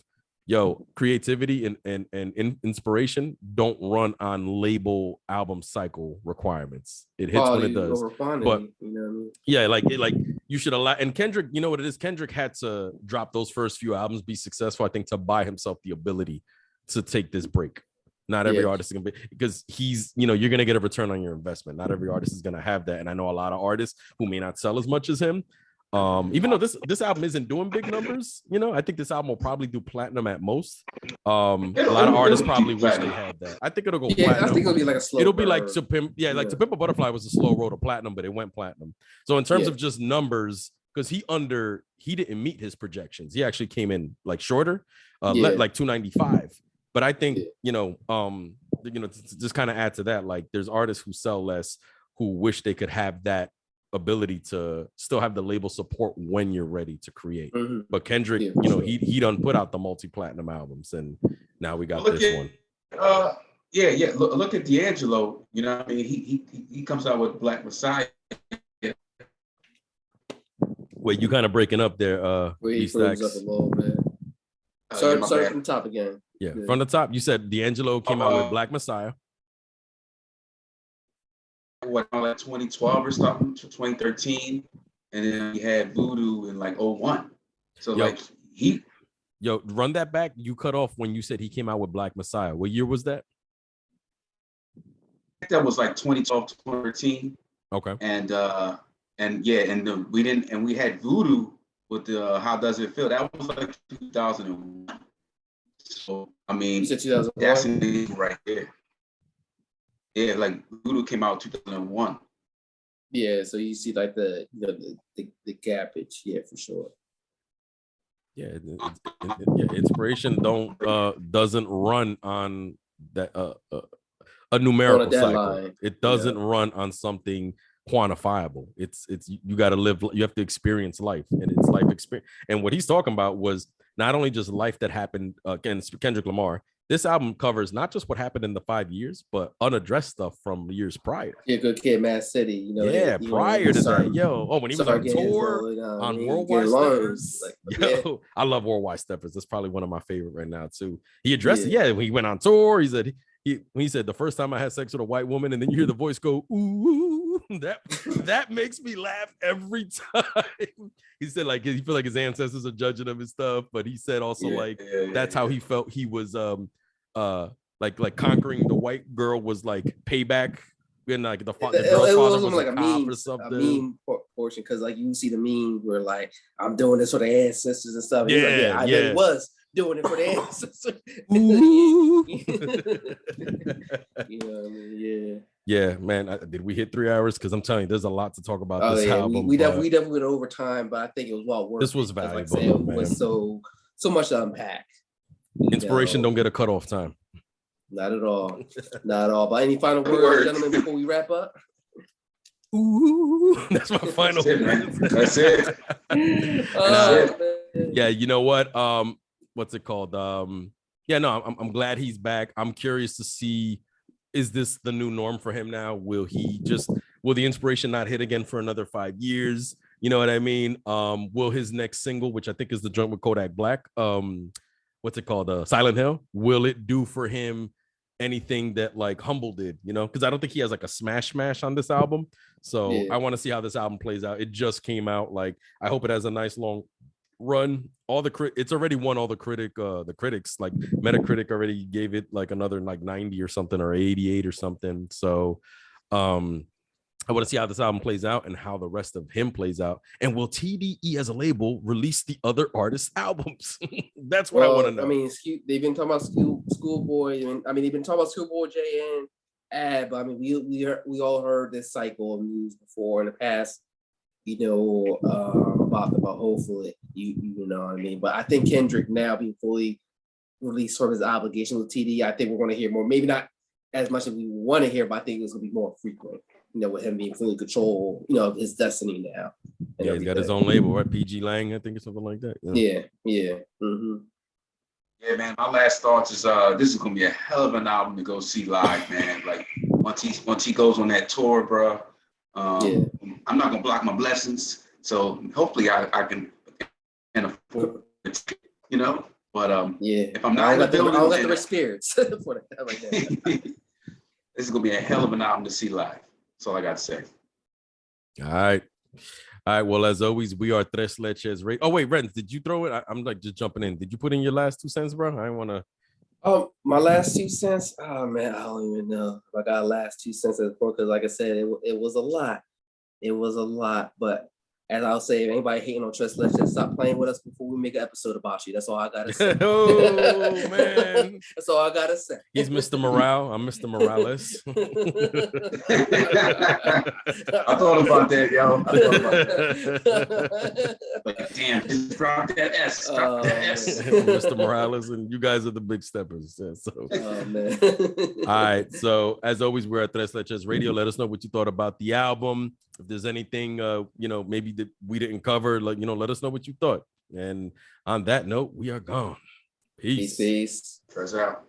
creativity and inspiration don't run on label album cycle requirements. It hits when it does. But yeah, like you should allow. And Kendrick, you know what it is? Kendrick had to drop those first few albums, be successful, I think, to buy himself the ability to take this break. Not every artist is gonna be, because he's, you're gonna get a return on your investment. Not every artist is gonna have that. And I know a lot of artists who may not sell as much as him. Even though this album isn't doing big numbers, I think this album will probably do platinum at most. A lot of artists probably wish they had that. I think it'll go platinum. I think it'll be like a slow. It'll be like To Pimp a Butterfly was a slow road to platinum, but it went platinum. So in terms of just numbers, because he didn't meet his projections. He actually came in like shorter, like 295. But I think to just kind of add to that, like there's artists who sell less who wish they could have that ability to still have the label support when you're ready to create. But Kendrick, he done put out the multi-platinum albums, and now we got this one. Look at D'Angelo. I mean, he comes out with Black Messiah. Wait, you kind of breaking up there. He froze up a little bit. Sorry from the top again. Yeah, from the top. You said D'Angelo came out with Black Messiah. Like 2012 or something, to 2013, and then we had Voodoo in like 01. So run that back. You cut off when you said he came out with Black Messiah. What year was that? That was like 2012 to 2013. Okay. And we had Voodoo with the How Does It Feel? That was like 2001. So I mean, that's right there. Yeah, like Voodoo came out 2001. Yeah, so you see like the gappage, for sure. Yeah, inspiration doesn't run on that a numerical cycle. It doesn't run on something quantifiable. It's you got to live. You have to experience life, and it's life experience. And what he's talking about was not only just life that happened. Again, Kendrick Lamar, this album covers not just what happened in the 5 years, but unaddressed stuff from years prior. Yeah, Good Kid, Mad City. You know, yeah, prior to that, when he was on tour little, on Worldwide Steppers, I love Worldwide Steppers. That's probably one of my favorite right now too. He addressed it. When he went on tour, he said he said the first time I had sex with a white woman, and then you hear the voice go, ooh, that makes me laugh every time. He said like he feel like his ancestors are judging him and stuff, but he said also that's how he felt he was like conquering the white girl was like payback. And like the girl's father was like a cop or something. A meme portion, because like you see the meme where like I'm doing this for the ancestors and stuff. And I really was doing it for the ancestors. You know what I mean? Yeah, man. Did we hit 3 hours? Because I'm telling you, there's a lot to talk about this album. We definitely went over time, but I think it was well worth it. This was valuable. Like it was so much to unpack. Inspiration don't get a cutoff time. Not at all. Not at all. But any final words, gentlemen, before we wrap up? Ooh, that's my final word. That's it. Yeah, you know what? What's it called? I'm glad he's back. I'm curious to see, is this the new norm for him now? Will the inspiration not hit again for another 5 years? You know what I mean? Will his next single, which I think is the joint with Kodak Black, what's it called? Silent Hill, will it do for him anything that like Humble did, because I don't think he has like a smash on this album. So I want to see how this album plays out. It just came out. Like, I hope it has a nice long run. It's already won all the critics, like Metacritic already gave it like another like 90 or something, or 88 or something. So I want to see how this album plays out and how the rest of him plays out. And will TDE as a label release the other artists' albums? That's what I want to know. I mean, they've been talking about Schoolboy. They've been talking about Schoolboy J and Ab. But I mean, we all heard this cycle of news before in the past. About hopefully, you know what I mean. But I think Kendrick now being fully released from his obligation with TDE, I think we're going to hear more. Maybe not as much as we want to hear, but I think it's going to be more frequent. With him being fully control, of his destiny now. Yeah, he's got his own label, right? PG Lang, I think, or something like that. Yeah. Mm-hmm. Yeah, man. My last thoughts is this is gonna be a hell of an album to go see live, man. Like once he goes on that tour, bro. I'm not gonna block my blessings, so hopefully I can afford it, But if I'm not, I don't got the spirits for that like that. This is gonna be a hell of an album to see live. That's all I got to say. All right. Well, as always, we are Tres Leches. Oh, wait, Renz, did you throw it? I'm like just jumping in. Did you put in your last 2 cents, bro? I want to. My last 2 cents. Oh man, I don't even know if I got last 2 cents at the point, because, like I said, it was a lot. It was a lot, but as I'll say, if anybody hating on Tres Leches, stop playing with us before we make an episode about you. That's all I gotta say. Oh man, that's all I gotta say. He's Mr. Morale. I'm Mr. Morales. I thought about that, yo. But damn, just drop that S. Drop that S. Mr. Morales, and you guys are the big steppers. Yeah, so. Oh man. All right. So as always, we're at Tres Leches Radio. Let us know what you thought about the album. If there's anything, maybe that we didn't cover, like, let us know what you thought. And on that note, we are gone. Peace. Peace. Press out.